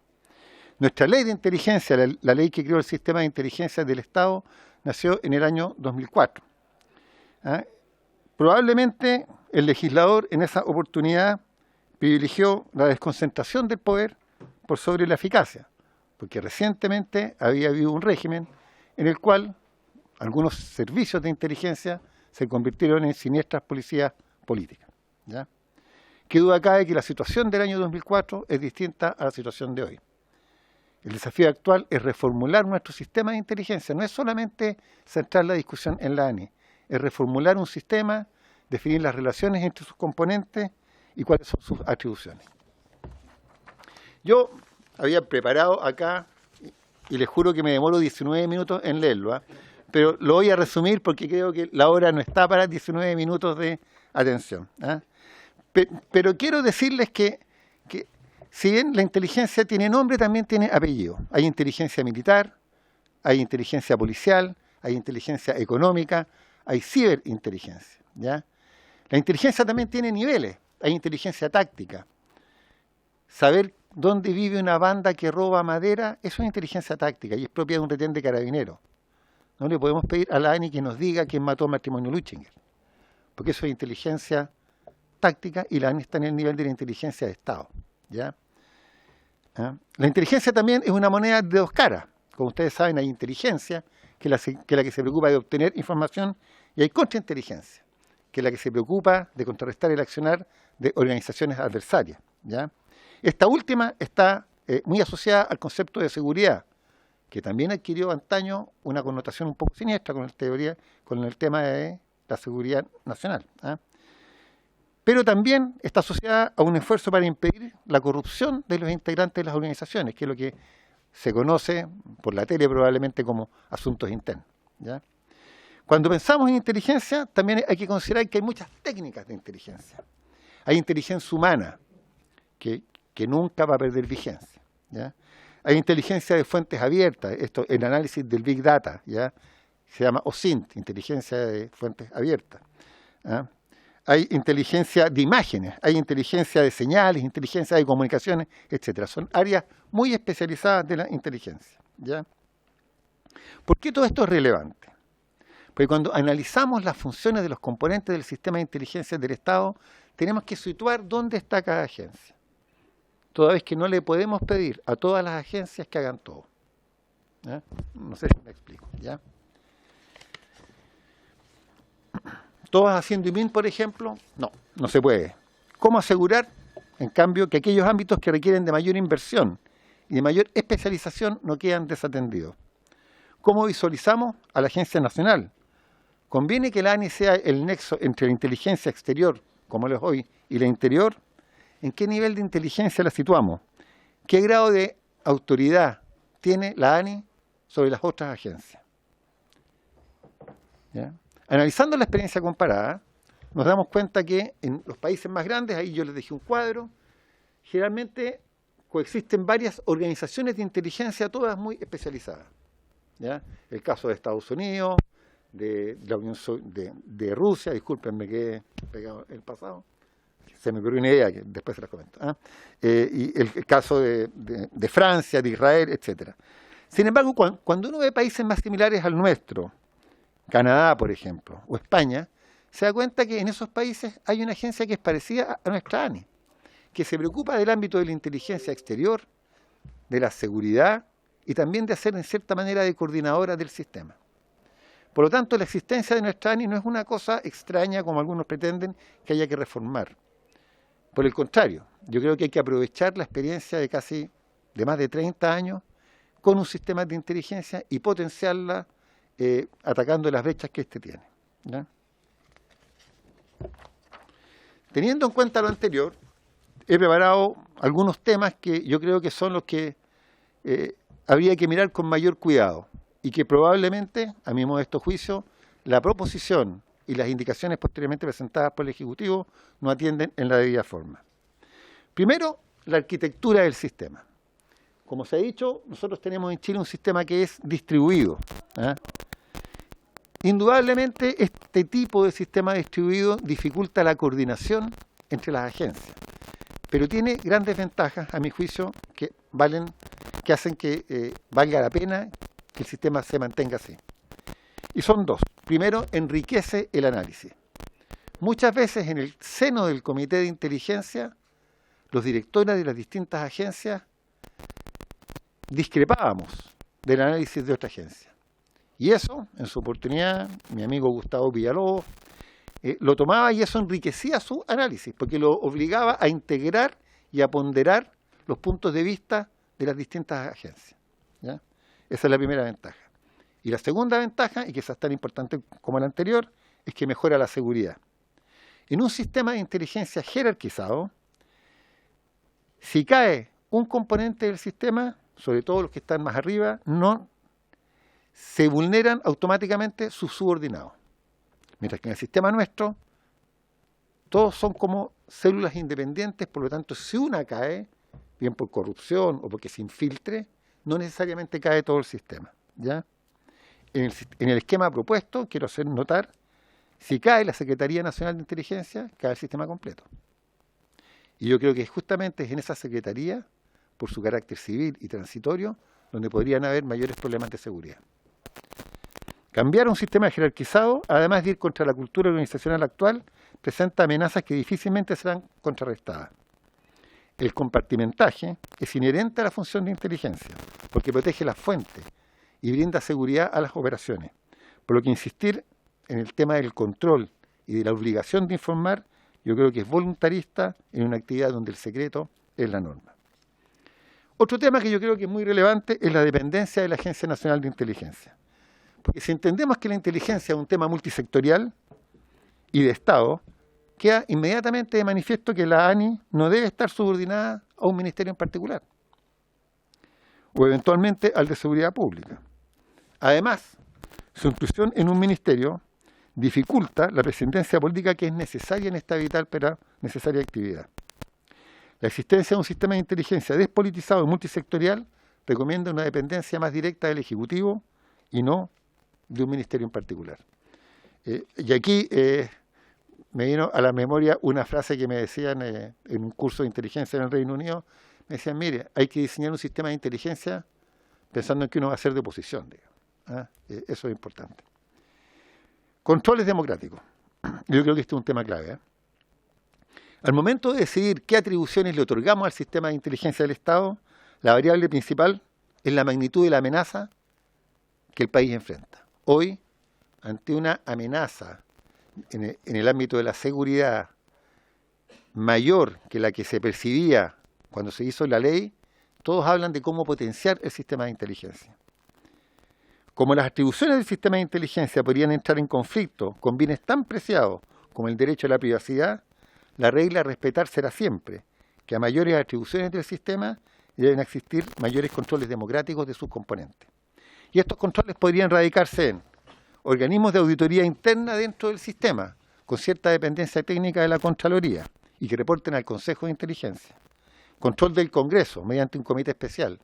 Nuestra ley de inteligencia, la ley que creó el sistema de inteligencia del Estado, nació en el año 2004. Probablemente el legislador en esa oportunidad privilegió la desconcentración del poder por sobre la eficacia, porque recientemente había habido un régimen en el cual algunos servicios de inteligencia se convirtieron en siniestras policías políticas, ¿ya? Qué duda cabe que la situación del año 2004 es distinta a la situación de hoy. El desafío actual es reformular nuestro sistema de inteligencia, no es solamente centrar la discusión en la ANI, es reformular un sistema, definir las relaciones entre sus componentes y cuáles son sus atribuciones. Yo había preparado acá, y les juro que me demoro 19 minutos en leerlo, ¿eh? Pero lo voy a resumir porque creo que la hora no está para 19 minutos de atención, ¿eh? Pero quiero decirles que si bien la inteligencia tiene nombre, también tiene apellido. Hay inteligencia militar, hay inteligencia policial, hay inteligencia económica, hay ciberinteligencia, ¿ya? La inteligencia también tiene niveles. Hay inteligencia táctica. Saber dónde vive una banda que roba madera, eso es inteligencia táctica y es propia de un retén de carabineros. No le podemos pedir a la ANI que nos diga quién mató al matrimonio Luchinger, porque eso es inteligencia táctica y la ANI está en el nivel de la inteligencia de Estado, ¿ya? ¿Ah? La inteligencia también es una moneda de dos caras. Como ustedes saben, hay inteligencia, que es la que se preocupa de obtener información, y hay contrainteligencia, que es la que se preocupa de contrarrestar el accionar de organizaciones adversarias, ¿ya? Esta última está muy asociada al concepto de seguridad, que también adquirió antaño una connotación un poco siniestra con el tema de la seguridad nacional, ¿eh? Pero también está asociada a un esfuerzo para impedir la corrupción de los integrantes de las organizaciones, que es lo que se conoce por la tele probablemente como asuntos internos, ¿ya? Cuando pensamos en inteligencia, también hay que considerar que hay muchas técnicas de inteligencia. Hay inteligencia humana, que nunca va a perder vigencia, ¿ya? Hay inteligencia de fuentes abiertas, esto el análisis del Big Data, ¿ya? Se llama OSINT, inteligencia de fuentes abiertas, ¿ya? Hay inteligencia de imágenes, hay inteligencia de señales, inteligencia de comunicaciones, etcétera. Son áreas muy especializadas de la inteligencia, ¿ya? ¿Por qué todo esto es relevante? Porque cuando analizamos las funciones de los componentes del sistema de inteligencia del Estado, tenemos que situar dónde está cada agencia. Toda vez que no le podemos pedir a todas las agencias que hagan todo, ¿ya? No sé si me explico, ¿ya? ¿Todas haciendo IMIN, por ejemplo? No se puede. ¿Cómo asegurar, en cambio, que aquellos ámbitos que requieren de mayor inversión y de mayor especialización no quedan desatendidos? ¿Cómo visualizamos a la Agencia Nacional? ¿Conviene que la ANI sea el nexo entre la inteligencia exterior, como lo es hoy, y la interior? ¿En qué nivel de inteligencia la situamos? ¿Qué grado de autoridad tiene la ANI sobre las otras agencias? ¿Ya? Analizando la experiencia comparada, nos damos cuenta que en los países más grandes, ahí yo les dejé un cuadro, generalmente coexisten varias organizaciones de inteligencia, todas muy especializadas, ¿ya? El caso de Estados Unidos, de la Unión de Rusia, discúlpenme que he pegado el pasado, se me ocurrió una idea que después se las comento, ¿eh? Y el caso de Francia, de Israel, etcétera. Sin embargo, cuando uno ve países más similares al nuestro, Canadá, por ejemplo, o España, se da cuenta que en esos países hay una agencia que es parecida a nuestra ANI, que se preocupa del ámbito de la inteligencia exterior, de la seguridad y también de hacer en cierta manera de coordinadora del sistema. Por lo tanto, la existencia de nuestra ANI no es una cosa extraña como algunos pretenden que haya que reformar. Por el contrario, yo creo que hay que aprovechar la experiencia de más de 30 años con un sistema de inteligencia y potenciarla atacando las brechas que éste tiene, ¿ya? Teniendo en cuenta lo anterior, he preparado algunos temas que yo creo que son los que habría que mirar con mayor cuidado y que probablemente, a mi modesto juicio, la proposición y las indicaciones posteriormente presentadas por el Ejecutivo no atienden en la debida forma. Primero, la arquitectura del sistema. Como se ha dicho, nosotros tenemos en Chile un sistema que es distribuido, ¿eh? Indudablemente, este tipo de sistema distribuido dificulta la coordinación entre las agencias, pero tiene grandes ventajas, a mi juicio, que hacen que valga la pena que el sistema se mantenga así. Y son dos. Primero, enriquece el análisis. Muchas veces en el seno del Comité de Inteligencia, los directores de las distintas agencias discrepábamos del análisis de otra agencia. Y eso, en su oportunidad, mi amigo Gustavo Villalobos lo tomaba y eso enriquecía su análisis, porque lo obligaba a integrar y a ponderar los puntos de vista de las distintas agencias, ¿ya? Esa es la primera ventaja. Y la segunda ventaja, y que es tan importante como la anterior, es que mejora la seguridad. En un sistema de inteligencia jerarquizado, si cae un componente del sistema, sobre todo los que están más arriba, no se vulneran automáticamente sus subordinados. Mientras que en el sistema nuestro, todos son como células independientes, por lo tanto, si una cae, bien por corrupción o porque se infiltre, no necesariamente cae todo el sistema, ¿ya? En el esquema propuesto, quiero hacer notar, si cae la Secretaría Nacional de Inteligencia, cae el sistema completo. Y yo creo que justamente es en esa Secretaría, por su carácter civil y transitorio, donde podrían haber mayores problemas de seguridad. Cambiar un sistema jerarquizado, además de ir contra la cultura organizacional actual, presenta amenazas que difícilmente serán contrarrestadas. El compartimentaje es inherente a la función de inteligencia, porque protege las fuentes y brinda seguridad a las operaciones. Por lo que insistir en el tema del control y de la obligación de informar, yo creo que es voluntarista en una actividad donde el secreto es la norma. Otro tema que yo creo que es muy relevante es la dependencia de la Agencia Nacional de Inteligencia. Porque si entendemos que la inteligencia es un tema multisectorial y de Estado, queda inmediatamente de manifiesto que la ANI no debe estar subordinada a un ministerio en particular, o eventualmente al de Seguridad Pública. Además, su inclusión en un ministerio dificulta la presidencia política que es necesaria en esta vital pero necesaria actividad. La existencia de un sistema de inteligencia despolitizado y multisectorial recomienda una dependencia más directa del Ejecutivo y no de un ministerio en particular. Y aquí me vino a la memoria una frase que me decían en un curso de inteligencia en el Reino Unido. Me decían, mire, hay que diseñar un sistema de inteligencia pensando en que uno va a ser de oposición, digamos. Eso es importante. Controles democráticos. Yo creo que este es un tema clave. Al momento de decidir qué atribuciones le otorgamos al sistema de inteligencia del Estado, la variable principal es la magnitud de la amenaza que el país enfrenta. Hoy, ante una amenaza en el ámbito de la seguridad mayor que la que se percibía cuando se hizo la ley, todos hablan de cómo potenciar el sistema de inteligencia. Como las atribuciones del sistema de inteligencia podrían entrar en conflicto con bienes tan preciados como el derecho a la privacidad, la regla a respetar será siempre que a mayores atribuciones del sistema deben existir mayores controles democráticos de sus componentes. Y estos controles podrían radicarse en organismos de auditoría interna dentro del sistema, con cierta dependencia técnica de la Contraloría, y que reporten al Consejo de Inteligencia. Control del Congreso, mediante un comité especial.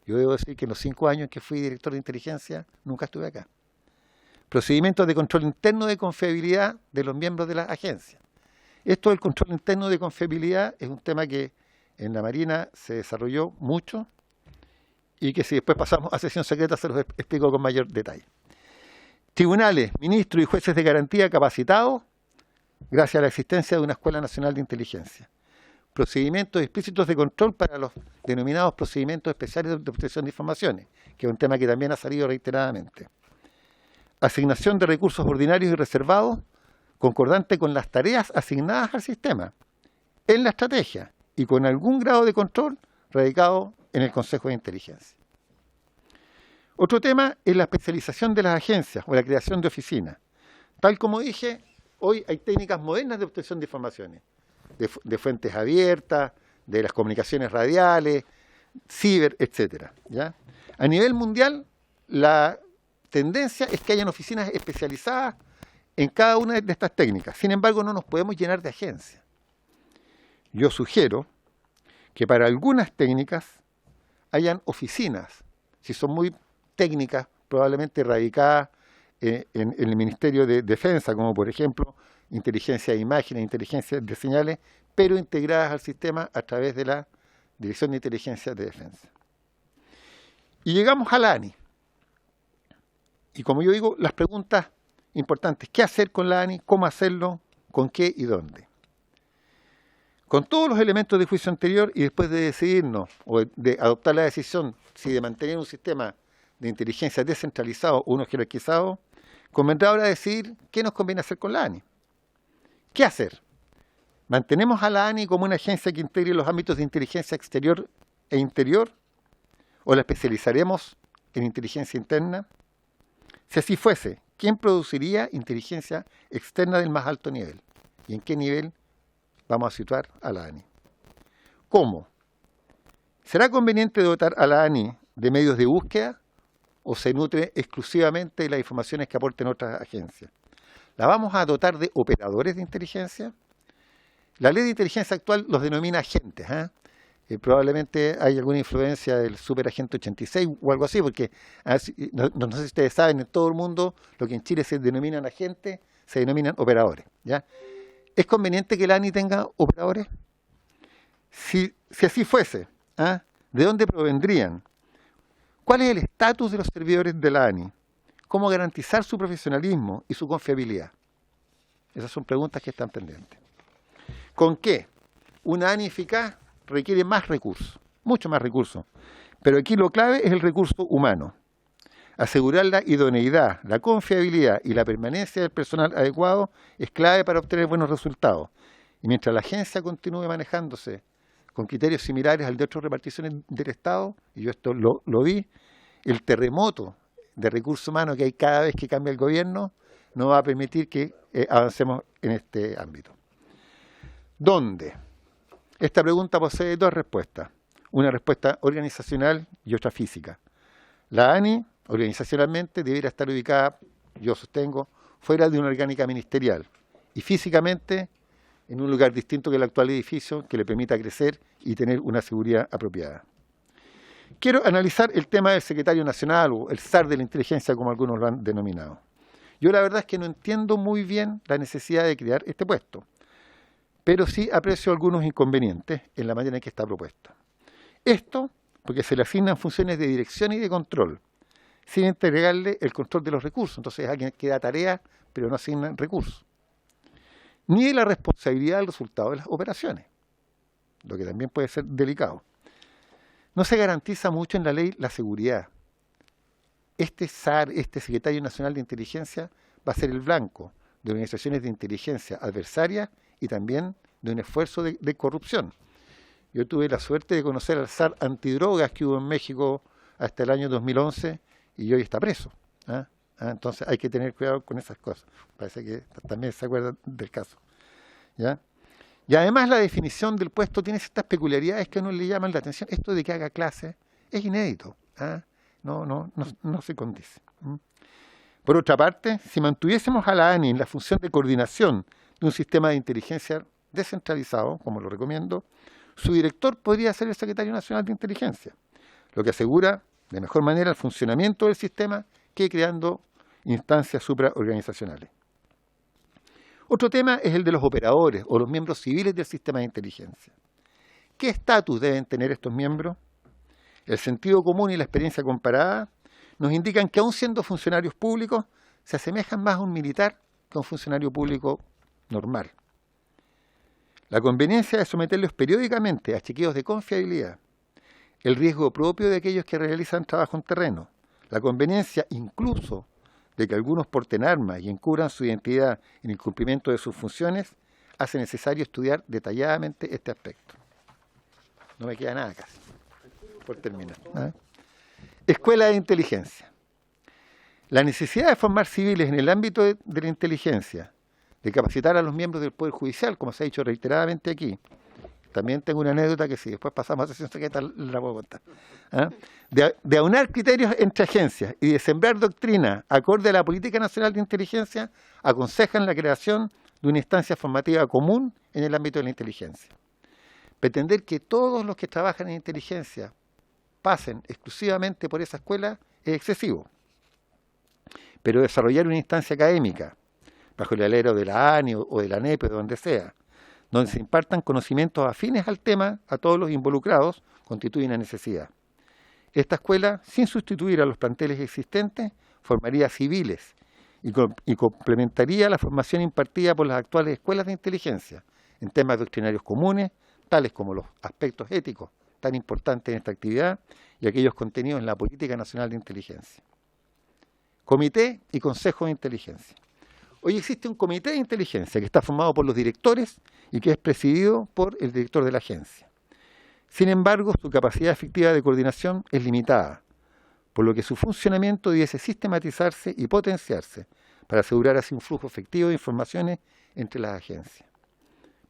Yo debo decir que en los 5 años que fui director de inteligencia, nunca estuve acá. Procedimientos de control interno de confiabilidad de los miembros de la agencia. Esto del control interno de confiabilidad es un tema que en la Marina se desarrolló mucho y que si después pasamos a sesión secreta se los explico con mayor detalle. Tribunales, ministros y jueces de garantía capacitados gracias a la existencia de una Escuela Nacional de Inteligencia. Procedimientos explícitos de control para los denominados procedimientos especiales de protección de informaciones, que es un tema que también ha salido reiteradamente. Asignación de recursos ordinarios y reservados concordante con las tareas asignadas al sistema, en la estrategia y con algún grado de control radicado en el Consejo de Inteligencia. Otro tema es la especialización de las agencias o la creación de oficinas. Tal como dije, hoy hay técnicas modernas de obtención de informaciones, de fuentes abiertas, de las comunicaciones radiales, ciber, etcétera, ¿ya? A nivel mundial, la tendencia es que hayan oficinas especializadas en cada una de estas técnicas. Sin embargo, no nos podemos llenar de agencias. Yo sugiero que para algunas técnicas hayan oficinas, si son muy técnicas, probablemente radicadas en el Ministerio de Defensa, como por ejemplo inteligencia de imágenes, inteligencia de señales, pero integradas al sistema a través de la Dirección de Inteligencia de Defensa. Y llegamos a la ANI. Y como yo digo, las preguntas importantes: ¿qué hacer con la ANI? ¿Cómo hacerlo? ¿Con qué y dónde? Con todos los elementos de juicio anterior y después de decidirnos o de adoptar la decisión si de mantener un sistema de inteligencia descentralizado o uno jerarquizado, convendrá ahora decidir qué nos conviene hacer con la ANI. ¿Qué hacer? ¿Mantenemos a la ANI como una agencia que integre los ámbitos de inteligencia exterior e interior? ¿O la especializaremos en inteligencia interna? Si así fuese, ¿quién produciría inteligencia externa del más alto nivel? ¿Y en qué nivel vamos a situar a la ANI? ¿Cómo? ¿Será conveniente dotar a la ANI de medios de búsqueda o se nutre exclusivamente de las informaciones que aporten otras agencias? ¿La vamos a dotar de operadores de inteligencia? La ley de inteligencia actual los denomina agentes. Probablemente hay alguna influencia del superagente 86 o algo así, porque no sé si ustedes saben, en todo el mundo lo que en Chile se denominan agentes, se denominan operadores. ¿Ya? ¿Es conveniente que la ANI tenga operadores? Si así fuese, ¿de dónde provendrían? ¿Cuál es el estatus de los servidores de la ANI? ¿Cómo garantizar su profesionalismo y su confiabilidad? Esas son preguntas que están pendientes. ¿Con qué? Una ANI eficaz requiere más recursos, mucho más recursos. Pero aquí lo clave es el recurso humano. Asegurar la idoneidad, la confiabilidad y la permanencia del personal adecuado es clave para obtener buenos resultados. Y mientras la agencia continúe manejándose con criterios similares al de otras reparticiones del Estado, y yo esto lo vi, el terremoto de recursos humanos que hay cada vez que cambia el gobierno no va a permitir que avancemos en este ámbito. ¿Dónde? Esta pregunta posee dos respuestas, una respuesta organizacional y otra física. La ANI, organizacionalmente, debería estar ubicada, yo sostengo, fuera de una orgánica ministerial y físicamente en un lugar distinto que el actual edificio que le permita crecer y tener una seguridad apropiada. Quiero analizar el tema del secretario nacional o el zar de la inteligencia, como algunos lo han denominado. Yo la verdad es que no entiendo muy bien la necesidad de crear este puesto, pero sí aprecio algunos inconvenientes en la manera en que está propuesta. Esto porque se le asignan funciones de dirección y de control, sin entregarle el control de los recursos. Entonces es alguien que da tareas, pero no asignan recursos. Ni de la responsabilidad del resultado de las operaciones, lo que también puede ser delicado. No se garantiza mucho en la ley la seguridad. Este SAR, este Secretario Nacional de Inteligencia, va a ser el blanco de organizaciones de inteligencia adversarias y también de un esfuerzo de corrupción. Yo tuve la suerte de conocer al SAR antidrogas que hubo en México hasta el año 2011 y hoy está preso. Entonces hay que tener cuidado con esas cosas. Parece que también se acuerdan del caso. ¿Ya? Y además la definición del puesto tiene ciertas peculiaridades que a uno le llaman la atención. Esto de que haga clase es inédito. No se condice. Por otra parte, si mantuviésemos a la ANI en la función de coordinación de un sistema de inteligencia descentralizado, como lo recomiendo, su director podría ser el Secretario Nacional de Inteligencia, lo que asegura de mejor manera el funcionamiento del sistema que creando instancias supraorganizacionales. Otro tema es el de los operadores o los miembros civiles del sistema de inteligencia. ¿Qué estatus deben tener estos miembros? El sentido común y la experiencia comparada nos indican que aun siendo funcionarios públicos, se asemejan más a un militar que a un funcionario público normal. La conveniencia de someterlos periódicamente a chequeos de confiabilidad, el riesgo propio de aquellos que realizan trabajo en terreno, la conveniencia incluso de que algunos porten armas y encubran su identidad en el cumplimiento de sus funciones, hace necesario estudiar detalladamente este aspecto. No me queda nada casi, por terminar. Escuela de inteligencia. La necesidad de formar civiles en el ámbito de la inteligencia, de capacitar a los miembros del Poder Judicial, como se ha dicho reiteradamente aquí. También tengo una anécdota que si después pasamos a sesión secreta la puedo contar. De aunar criterios entre agencias y de sembrar doctrina acorde a la Política Nacional de Inteligencia, aconsejan la creación de una instancia formativa común en el ámbito de la inteligencia. Pretender que todos los que trabajan en inteligencia pasen exclusivamente por esa escuela es excesivo. Pero desarrollar una instancia académica, bajo el alero de la ANI o de la ANEP o de donde sea, donde se impartan conocimientos afines al tema a todos los involucrados, constituye una necesidad. Esta escuela, sin sustituir a los planteles existentes, formaría civiles y complementaría la formación impartida por las actuales escuelas de inteligencia en temas doctrinarios comunes, tales como los aspectos éticos tan importantes en esta actividad y aquellos contenidos en la Política Nacional de Inteligencia. Comité y Consejo de Inteligencia. Hoy existe un comité de inteligencia que está formado por los directores y que es presidido por el director de la agencia. Sin embargo, su capacidad efectiva de coordinación es limitada, por lo que su funcionamiento debiese sistematizarse y potenciarse para asegurar así un flujo efectivo de informaciones entre las agencias.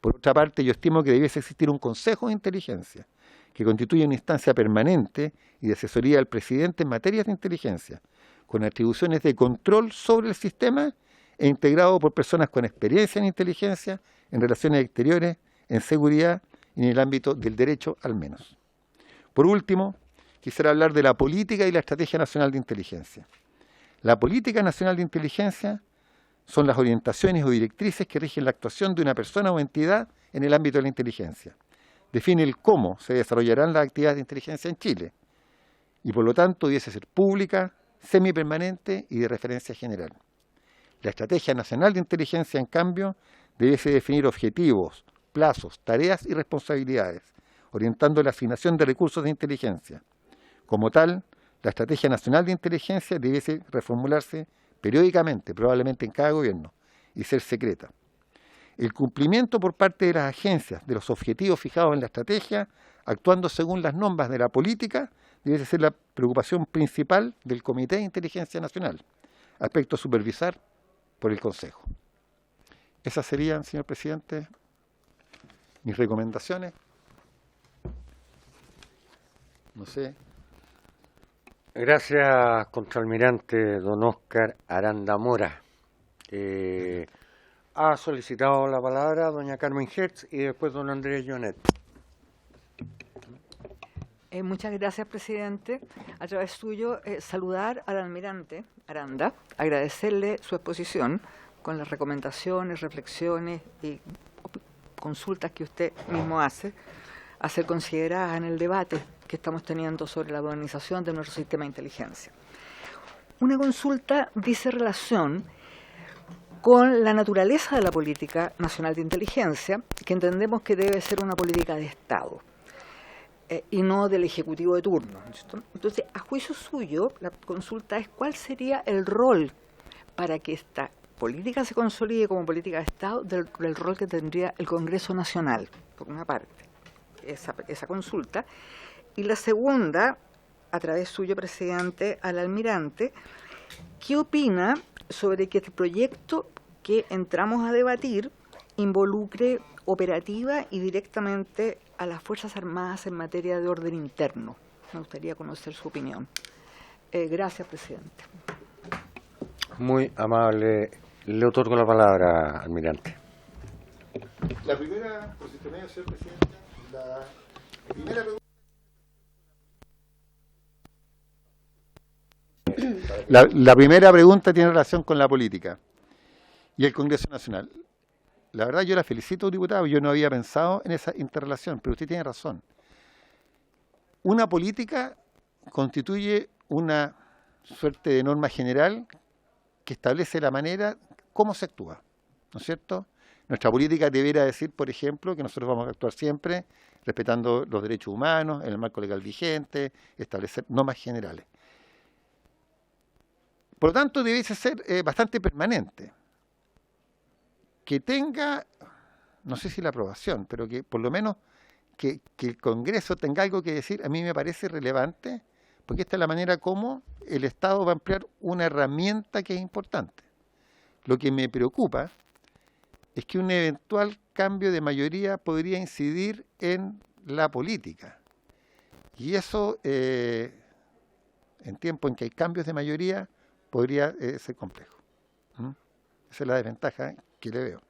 Por otra parte, yo estimo que debiese existir un Consejo de Inteligencia que constituya una instancia permanente y de asesoría al presidente en materias de inteligencia, con atribuciones de control sobre el sistema e integrado por personas con experiencia en inteligencia, en relaciones exteriores, en seguridad y en el ámbito del derecho al menos. Por último, quisiera hablar de la política y la estrategia nacional de inteligencia. La política nacional de inteligencia son las orientaciones o directrices que rigen la actuación de una persona o entidad en el ámbito de la inteligencia. Define el cómo se desarrollarán las actividades de inteligencia en Chile y por lo tanto debiese ser pública, semipermanente y de referencia general. La Estrategia Nacional de Inteligencia, en cambio, debiese definir objetivos, plazos, tareas y responsabilidades, orientando la asignación de recursos de inteligencia. Como tal, la Estrategia Nacional de Inteligencia debiese reformularse periódicamente, probablemente en cada gobierno, y ser secreta. El cumplimiento por parte de las agencias de los objetivos fijados en la estrategia, actuando según las normas de la política, debe ser la preocupación principal del Comité de Inteligencia Nacional, aspecto a supervisar por el Consejo. Esas serían, señor presidente, mis recomendaciones. No sé. Gracias, contraalmirante don Óscar Aranda Mora. Ha solicitado la palabra doña Carmen Hertz y después don Andrés Jonet. Muchas gracias, presidente. A través suyo, saludar al almirante Aranda, agradecerle su exposición con las recomendaciones, reflexiones y consultas que usted mismo hace, a ser consideradas en el debate que estamos teniendo sobre la modernización de nuestro sistema de inteligencia. Una consulta dice relación con la naturaleza de la política nacional de inteligencia, que entendemos que debe ser una política de Estado y no del Ejecutivo de turno. Entonces, a juicio suyo, la consulta es cuál sería el rol para que esta política se consolide como política de Estado del rol que tendría el Congreso Nacional, por una parte, esa consulta. Y la segunda, a través suyo, presidente, al almirante, ¿qué opina sobre que este proyecto que entramos a debatir involucre operativa y directamente a las Fuerzas Armadas en materia de orden interno? Me gustaría conocer su opinión. Gracias, presidente. Muy amable. Le otorgo la palabra, almirante. La primera, por si te me señor presidente, la primera pregunta. La primera pregunta tiene relación con la política y el Congreso Nacional. La verdad, yo la felicito, diputado, yo no había pensado en esa interrelación, pero usted tiene razón. Una política constituye una suerte de norma general que establece la manera cómo se actúa, ¿no es cierto? Nuestra política debería decir, por ejemplo, que nosotros vamos a actuar siempre respetando los derechos humanos, en el marco legal vigente, establecer normas generales. Por lo tanto, debiese ser bastante permanente. Que tenga, no sé si la aprobación, pero que por lo menos que el Congreso tenga algo que decir, a mí me parece relevante, porque esta es la manera como el Estado va a emplear una herramienta que es importante. Lo que me preocupa es que un eventual cambio de mayoría podría incidir en la política. Y eso, en tiempo en que hay cambios de mayoría, podría ser complejo. Esa es la desventaja que le veo.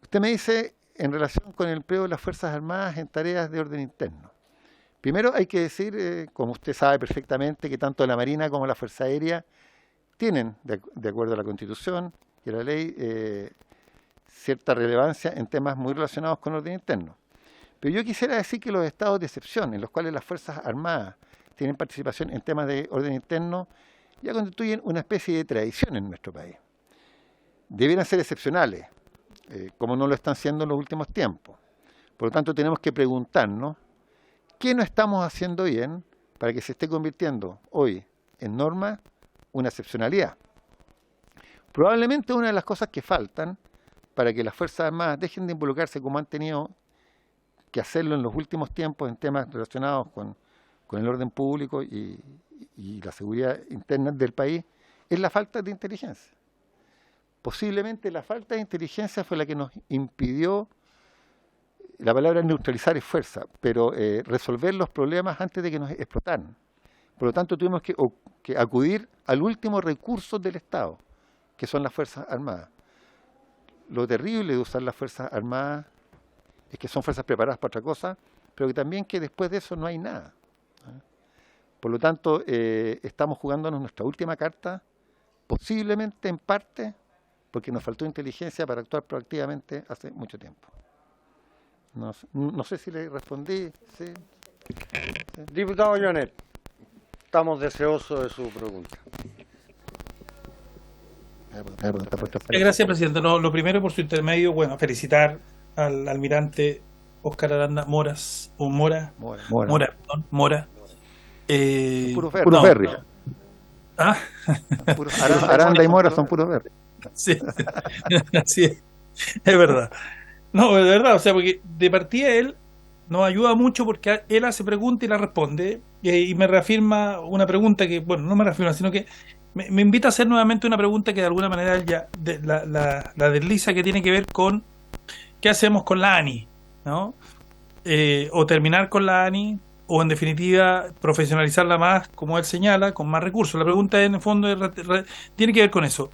Usted me dice en relación con el empleo de las Fuerzas Armadas en tareas de orden interno. Primero hay que decir, como usted sabe perfectamente, que tanto la Marina como la Fuerza Aérea tienen, de acuerdo a la Constitución y a la ley, cierta relevancia en temas muy relacionados con orden interno. Pero yo quisiera decir que los estados de excepción, en los cuales las Fuerzas Armadas tienen participación en temas de orden interno, ya constituyen una especie de tradición en nuestro país. Debieran ser excepcionales, como no lo están siendo en los últimos tiempos. Por lo tanto, tenemos que preguntarnos ¿Qué no estamos haciendo bien para que se esté convirtiendo hoy en norma una excepcionalidad? Probablemente una de las cosas que faltan para que las Fuerzas Armadas dejen de involucrarse como han tenido que hacerlo en los últimos tiempos en temas relacionados con el orden público y la seguridad interna del país, es la falta de inteligencia. Posiblemente la falta de inteligencia fue la que nos impidió, la palabra neutralizar es fuerza, pero resolver los problemas antes de que nos explotaran. Por lo tanto, tuvimos que acudir al último recurso del Estado, que son las Fuerzas Armadas. Lo terrible de usar las Fuerzas Armadas es que son fuerzas preparadas para otra cosa, pero que también que después de eso no hay nada. Por lo tanto, estamos jugándonos nuestra última carta, posiblemente en parte porque nos faltó inteligencia para actuar proactivamente hace mucho tiempo. No sé si le respondí. ¿Sí? Diputado Joanet, estamos deseosos de su pregunta. Gracias, presidente. Lo primero, por su intermedio, bueno, felicitar al almirante Óscar Aranda Mora. Puros berry. ¿Ah? Aranda y Mora son puros berry. Sí, así es verdad. No, de verdad, o sea, porque de partida él nos ayuda mucho porque él hace preguntas y la responde, y me reafirma una pregunta que, bueno, no me reafirma, sino que me invita a hacer nuevamente una pregunta que de alguna manera él ya la desliza, que tiene que ver con qué hacemos con la ANI, ¿no? O terminar con la ANI, o en definitiva profesionalizarla más, como él señala, con más recursos. La pregunta en el fondo tiene que ver con eso.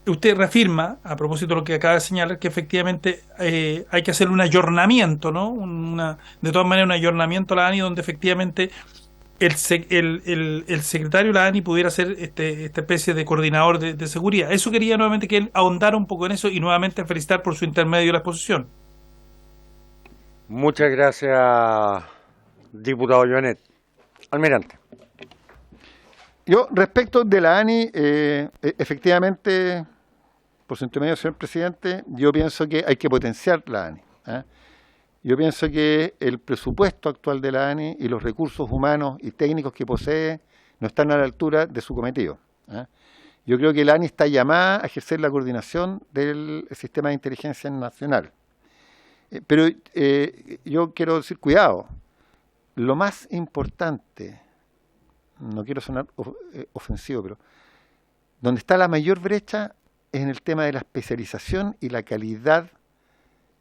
Usted reafirma, a propósito de lo que acaba de señalar, que efectivamente hay que hacer un ayornamiento, ¿no? De todas maneras, un ayornamiento a la ANI donde efectivamente el secretario de la ANI pudiera ser esta especie de coordinador de seguridad. Eso quería nuevamente que él ahondara un poco en eso y nuevamente felicitar por su intermedio de la exposición. Muchas gracias, diputado Joanet. Almirante. Yo, respecto de la ANI, efectivamente, por su intermedio, señor presidente, yo pienso que hay que potenciar la ANI. Yo pienso que el presupuesto actual de la ANI y los recursos humanos y técnicos que posee no están a la altura de su cometido. Yo creo que la ANI está llamada a ejercer la coordinación del sistema de inteligencia nacional. Pero yo quiero decir, cuidado, lo más importante, no quiero sonar ofensivo, pero donde está la mayor brecha es en el tema de la especialización y la calidad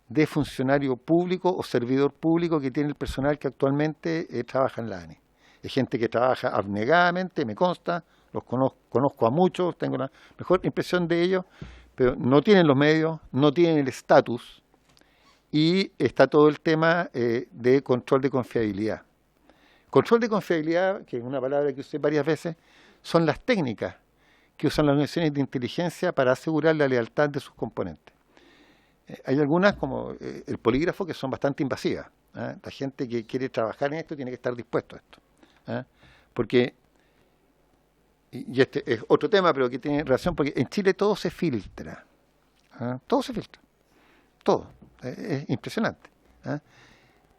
de funcionario público o servidor público que tiene el personal que actualmente trabaja en la ANI. Hay gente que trabaja abnegadamente, me consta, los conozco a muchos, tengo la mejor impresión de ellos, pero no tienen los medios, no tienen el estatus, y está todo el tema de control de confiabilidad. Control de confiabilidad, que es una palabra que usé varias veces, son las técnicas que usan las organizaciones de inteligencia para asegurar la lealtad de sus componentes. Hay algunas, como el polígrafo, que son bastante invasivas. La gente que quiere trabajar en esto tiene que estar dispuesto a esto. Porque, y este es otro tema, pero que tiene relación, porque en Chile todo se filtra. Todo se filtra. Todo. Es impresionante.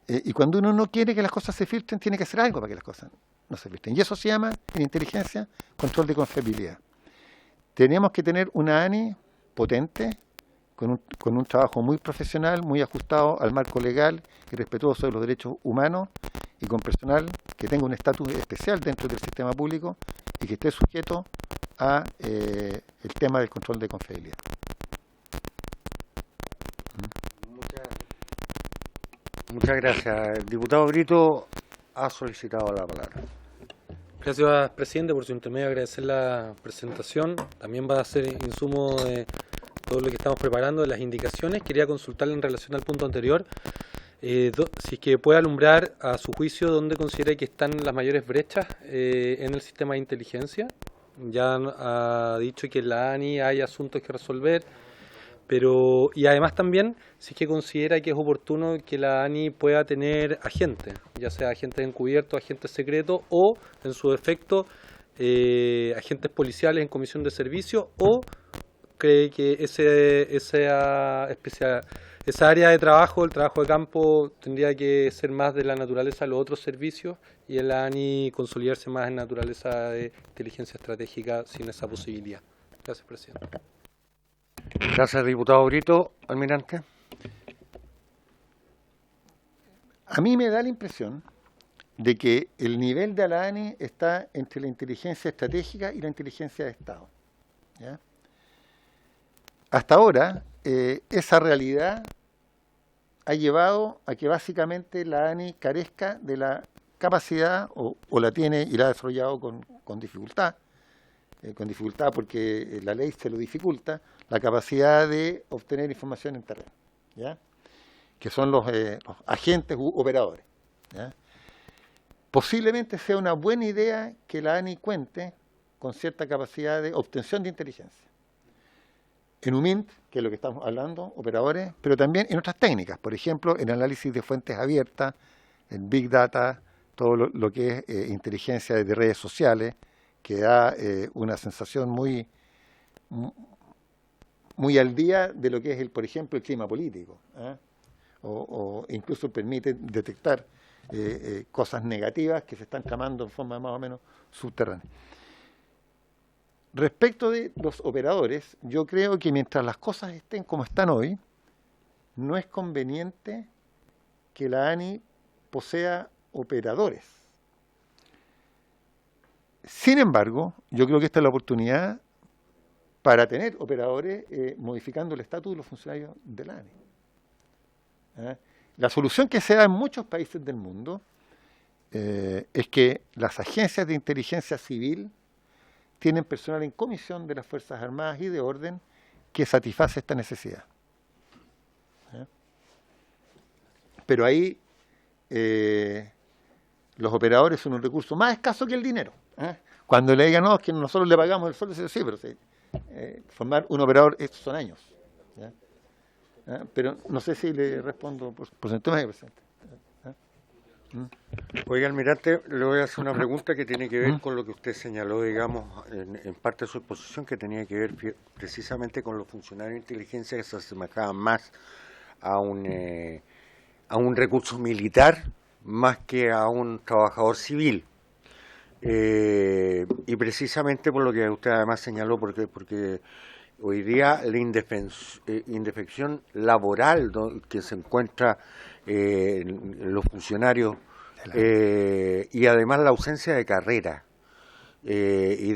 Y cuando uno no quiere que las cosas se filtren, tiene que hacer algo para que las cosas no se filtren. Y eso se llama, en inteligencia, control de confiabilidad. Tenemos que tener una ANI potente, con un trabajo muy profesional, muy ajustado al marco legal y respetuoso de los derechos humanos, y con personal que tenga un estatus especial dentro del sistema público y que esté sujeto a el tema del control de confiabilidad. Muchas gracias. El diputado Brito ha solicitado la palabra. Gracias, presidente, por su intermedio. Agradecer la presentación. También va a ser insumo de todo lo que estamos preparando, de las indicaciones. Quería consultarle en relación al punto anterior, si es que puede alumbrar a su juicio dónde considera que están las mayores brechas en el sistema de inteligencia. Ya ha dicho que en la ANI hay asuntos que resolver, y además también si es que considera que es oportuno que la ANI pueda tener agentes, ya sea agentes encubiertos, agentes secretos, o en su defecto agentes policiales en comisión de servicio, o cree que esa esa área de trabajo, el trabajo de campo, tendría que ser más de la naturaleza de los otros servicios y en la ANI consolidarse más en naturaleza de inteligencia estratégica sin esa posibilidad. Gracias, presidente. Gracias, diputado Brito. Almirante. A mí me da la impresión de que el nivel de la ANI está entre la inteligencia estratégica y la inteligencia de Estado, ¿ya? Hasta ahora, esa realidad ha llevado a que básicamente la ANI carezca de la capacidad, o la tiene y la ha desarrollado con dificultad porque la ley se lo dificulta, la capacidad de obtener información en terreno, ¿ya? Que son los agentes u operadores, ¿ya? Posiblemente sea una buena idea que la ANI cuente con cierta capacidad de obtención de inteligencia. En UMINT, que es lo que estamos hablando, operadores, pero también en otras técnicas, por ejemplo, en análisis de fuentes abiertas, en Big Data, todo lo que es inteligencia de redes sociales, que da una sensación muy al día de lo que es, por ejemplo, el clima político, ¿eh? O incluso permite detectar cosas negativas que se están tramando en forma más o menos subterránea. Respecto de los operadores, yo creo que mientras las cosas estén como están hoy, no es conveniente que la ANI posea operadores. Sin embargo, yo creo que esta es la oportunidad para tener operadores modificando el estatus de los funcionarios de la ANI. La solución que se da en muchos países del mundo es que las agencias de inteligencia civil tienen personal en comisión de las Fuerzas Armadas y de orden que satisface esta necesidad. Pero ahí los operadores son un recurso más escaso que el dinero. Cuando le digan, no, es que nosotros le pagamos el sueldo, sí, pero formar un operador, estos son años. Pero no sé si le respondo por centenario, presidente. Oiga, almirante, le voy a hacer una pregunta que tiene que ver con lo que usted señaló, digamos, en parte de su exposición, que tenía que ver precisamente con los funcionarios de inteligencia que se asemejaban más a un recurso militar más que a un trabajador civil. Y precisamente por lo que usted además señaló, porque hoy día la indefensión laboral que se encuentra en los funcionarios y además la ausencia de carrera y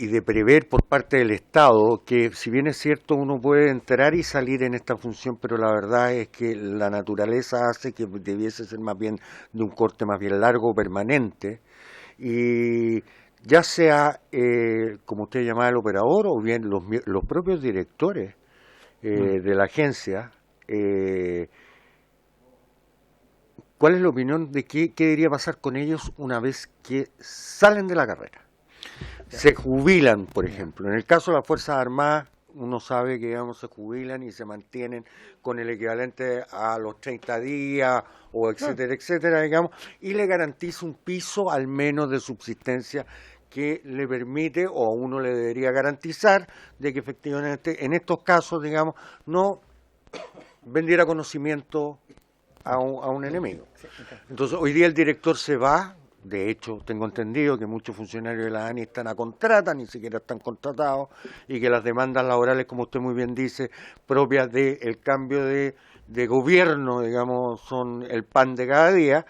de prever por parte del Estado que, si bien es cierto, uno puede entrar y salir en esta función, pero la verdad es que la naturaleza hace que debiese ser más bien de un corte más bien largo, permanente, y ya sea, como usted llamaba, el operador o bien los propios directores de la agencia. ¿Cuál es la opinión de qué debería pasar con ellos una vez que salen de la carrera? Se jubilan, por ejemplo. En el caso de las Fuerzas Armadas, uno sabe que, digamos, se jubilan y se mantienen con el equivalente a los 30 días, o etcétera, etcétera, digamos, y le garantiza un piso al menos de subsistencia que le permite, o a uno le debería garantizar, de que efectivamente en estos casos, digamos, no vendiera conocimiento a un enemigo. Entonces, hoy día el director se va. De hecho, tengo entendido que muchos funcionarios de la ANI están a contrata, ni siquiera están contratados, y que las demandas laborales, como usted muy bien dice, propias del cambio de gobierno, digamos, son el pan de cada día,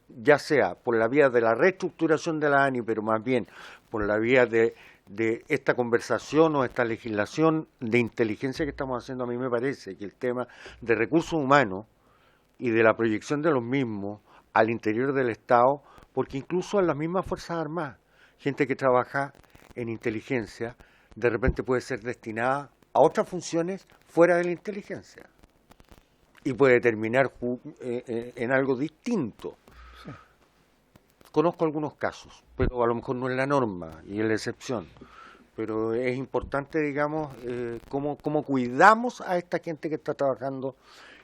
ya sea por la vía de la reestructuración de la ANI, pero más bien por la vía de esta conversación o esta legislación de inteligencia que estamos haciendo. A mí me parece que el tema de recursos humanos y de la proyección de los mismos al interior del Estado, porque incluso en las mismas Fuerzas Armadas, gente que trabaja en inteligencia, de repente puede ser destinada a otras funciones fuera de la inteligencia y puede terminar en algo distinto. Sí. Conozco algunos casos, pero a lo mejor no es la norma y es la excepción. Pero es importante, digamos, cómo cuidamos a esta gente que está trabajando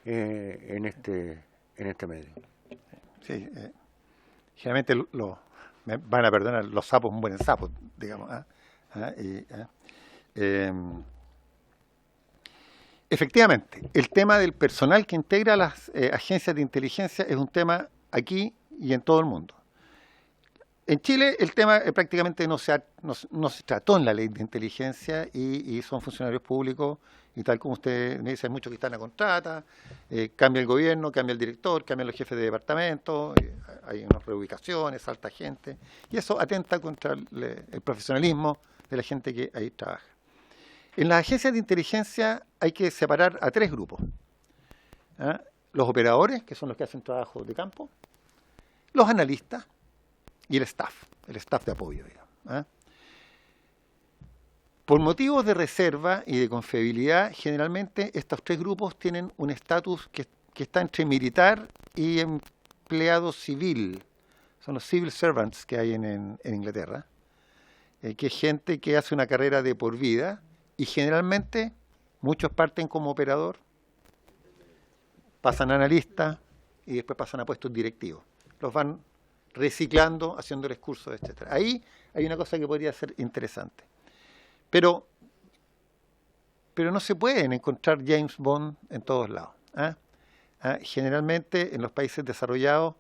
en este medio. Sí, generalmente me van a perdonar, los sapos mueren sapos, digamos. Efectivamente, el tema del personal que integra las agencias de inteligencia es un tema aquí y en todo el mundo. En Chile el tema prácticamente no se trató en la ley de inteligencia y son funcionarios públicos y tal como usted me dice, hay muchos que están a contrata, cambia el gobierno, cambia el director, cambian los jefes de departamento, hay unas reubicaciones, salta gente y eso atenta contra el profesionalismo de la gente que ahí trabaja. En las agencias de inteligencia hay que separar a 3 grupos. ¿Ah? Los operadores, que son los que hacen trabajo de campo, los analistas y el staff de apoyo, digamos. ¿Ah? Por motivos de reserva y de confiabilidad, generalmente estos 3 grupos tienen un estatus que está entre militar y empleado civil. Son los civil servants que hay en Inglaterra, que es gente que hace una carrera de por vida y generalmente muchos parten como operador, pasan a analista y después pasan a puestos directivos. Los van reciclando, haciéndoles cursos, etcétera. Ahí hay una cosa que podría ser interesante. Pero no se pueden encontrar James Bond en todos lados. Generalmente en los países desarrollados,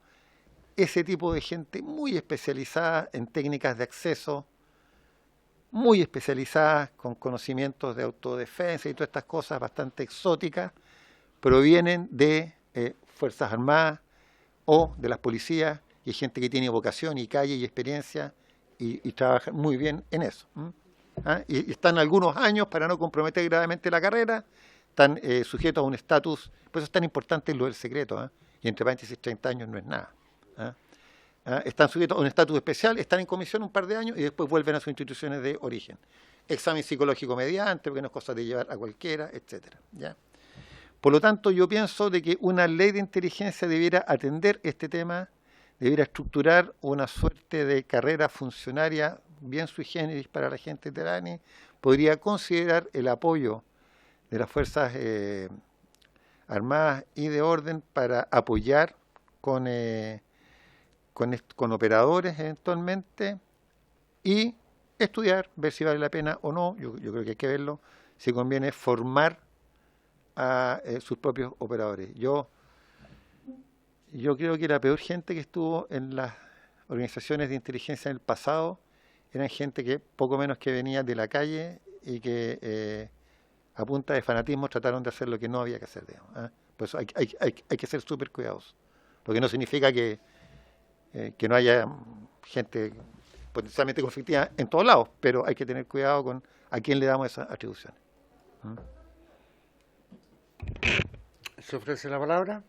ese tipo de gente muy especializada en técnicas de acceso, muy especializadas con conocimientos de autodefensa y todas estas cosas bastante exóticas, provienen de Fuerzas Armadas o de las policías, y hay gente que tiene vocación y calle y experiencia y trabaja muy bien en eso. Y están algunos años para no comprometer gravemente la carrera, están sujetos a un estatus, por eso es tan importante lo del secreto, y entre paréntesis 30 años no es nada. Están sujetos a un estatus especial, están en comisión un par de años y después vuelven a sus instituciones de origen. Examen psicológico mediante, porque no es cosa de llevar a cualquiera, etcétera. ¿Ya? Por lo tanto, yo pienso de que una ley de inteligencia debiera atender este tema, debiera estructurar una suerte de carrera funcionaria bien sui generis para la gente de la ANI, podría considerar el apoyo de las Fuerzas Armadas y de Orden para apoyar con operadores eventualmente y estudiar, ver si vale la pena o no. Yo creo que hay que verlo, si conviene formar a sus propios operadores. Yo creo que la peor gente que estuvo en las organizaciones de inteligencia en el pasado eran gente que poco menos que venía de la calle y que a punta de fanatismo trataron de hacer lo que no había que hacer. Por eso hay que ser súper cuidadosos. Lo que no significa que no haya gente potencialmente conflictiva en todos lados, pero hay que tener cuidado con a quién le damos esas atribuciones. ¿Se ofrece la palabra?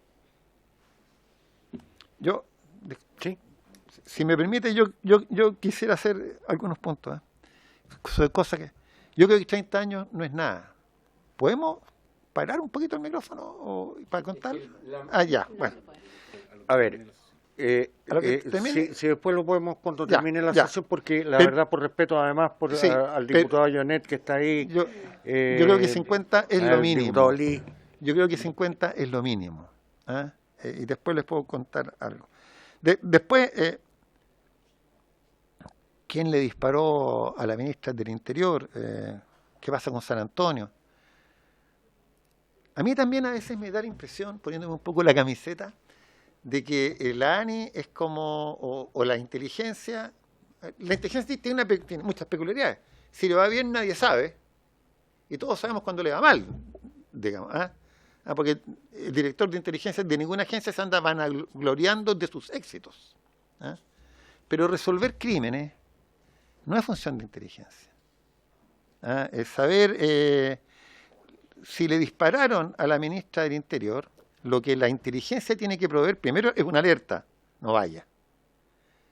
Sí. Si me permite, yo quisiera hacer algunos puntos. Sobre cosas que yo creo que 30 años no es nada. ¿Podemos parar un poquito el micrófono para contar? Ya, bueno. A ver, si después lo podemos cuando termine la sesión, porque la verdad, por respeto además al diputado Jonet que está ahí. Yo creo que 50 es lo mínimo. Yo creo que 50 es lo mínimo. Y después les puedo contar algo. Después, ¿quién le disparó a la ministra del Interior? ¿Qué pasa con San Antonio? A mí también a veces me da la impresión, poniéndome un poco la camiseta, de que la ANI es como, o la inteligencia tiene muchas peculiaridades. Si le va bien nadie sabe, y todos sabemos cuando le va mal, digamos. Porque el director de inteligencia de ninguna agencia se anda vanagloriando de sus éxitos. Pero resolver crímenes no es función de inteligencia. Es saber si le dispararon a la ministra del Interior, lo que la inteligencia tiene que proveer, primero, es una alerta, no vaya.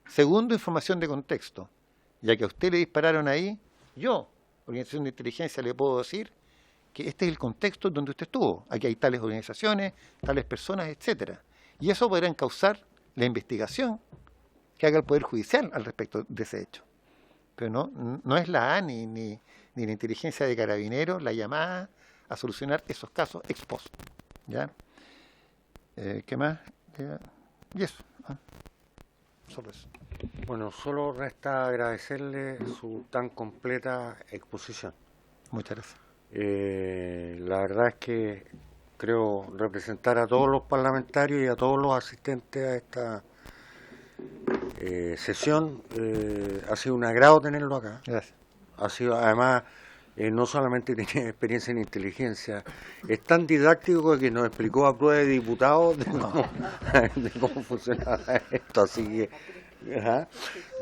Segundo, información de contexto. Ya que a usted le dispararon ahí, yo, organización de inteligencia, le puedo decir que este es el contexto donde usted estuvo. Aquí hay tales organizaciones, tales personas, etcétera. Y eso podrá encauzar la investigación que haga el Poder Judicial al respecto de ese hecho. Pero no es la ANI ni la inteligencia de Carabineros la llamada a solucionar esos casos ex post. ¿Ya? ¿Qué más? Y eso. Solo eso. Bueno, solo resta agradecerle su tan completa exposición. Muchas gracias. La verdad es que creo representar a todos los parlamentarios y a todos los asistentes a esta sesión. Ha sido un agrado tenerlo acá. Gracias. Ha sido, además, no solamente tiene experiencia en inteligencia, es tan didáctico que nos explicó a prueba de diputados de cómo funcionaba esto, así que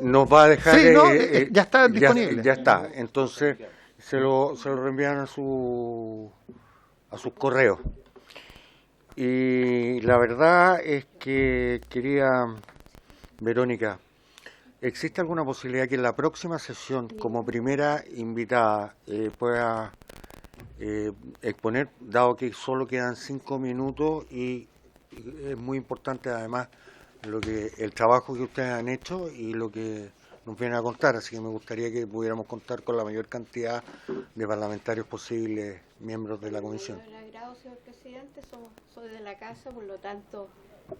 nos va a dejar... Sí, ya está disponible. Ya está, entonces se lo reenvían a sus correos. Y la verdad es que quería, Verónica, ¿existe alguna posibilidad que en la próxima sesión, como primera invitada, pueda exponer, dado que solo quedan 5 minutos y es muy importante además el trabajo que ustedes han hecho y lo que nos vienen a contar? Así que me gustaría que pudiéramos contar con la mayor cantidad de parlamentarios posibles, miembros de la comisión. Bueno, el agrado, señor presidente, soy de la casa, por lo tanto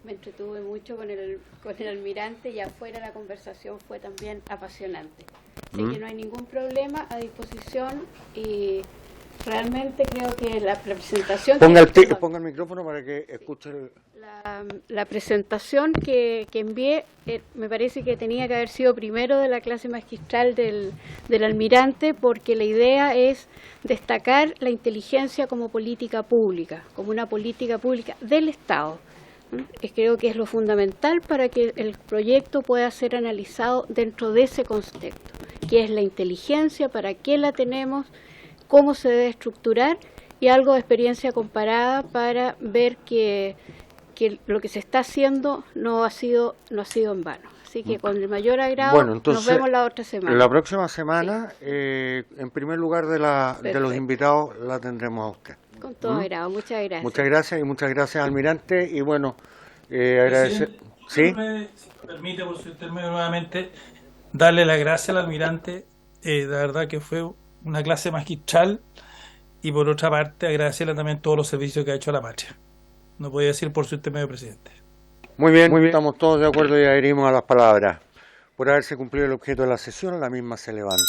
me entretuve mucho con el almirante y afuera la conversación fue también apasionante. Así que no hay ningún problema, a disposición, y realmente creo que la presentación... Ponga el micrófono para que escuche la presentación que envié, me parece que tenía que haber sido primero de la clase magistral del almirante, porque la idea es destacar la inteligencia como política pública, como una política pública del Estado. Creo que es lo fundamental para que el proyecto pueda ser analizado dentro de ese contexto, que es la inteligencia, para qué la tenemos, cómo se debe estructurar y algo de experiencia comparada para ver que lo que se está haciendo no ha sido en vano. Así que con el mayor agrado, nos vemos la otra semana. La próxima semana, en primer lugar de los invitados, la tendremos a usted. Con todo agrado, muchas gracias. Muchas gracias y muchas gracias, almirante. Y bueno, agradecer. ¿Sí? Si me permite, por su intermedio nuevamente, darle las gracias al almirante. De verdad que fue una clase magistral, y por otra parte agradecerle también todos los servicios que ha hecho a la patria. No podía decir por su intermedio, presidente. Muy bien, estamos todos de acuerdo y adherimos a las palabras. Por haberse cumplido el objeto de la sesión, la misma se levanta.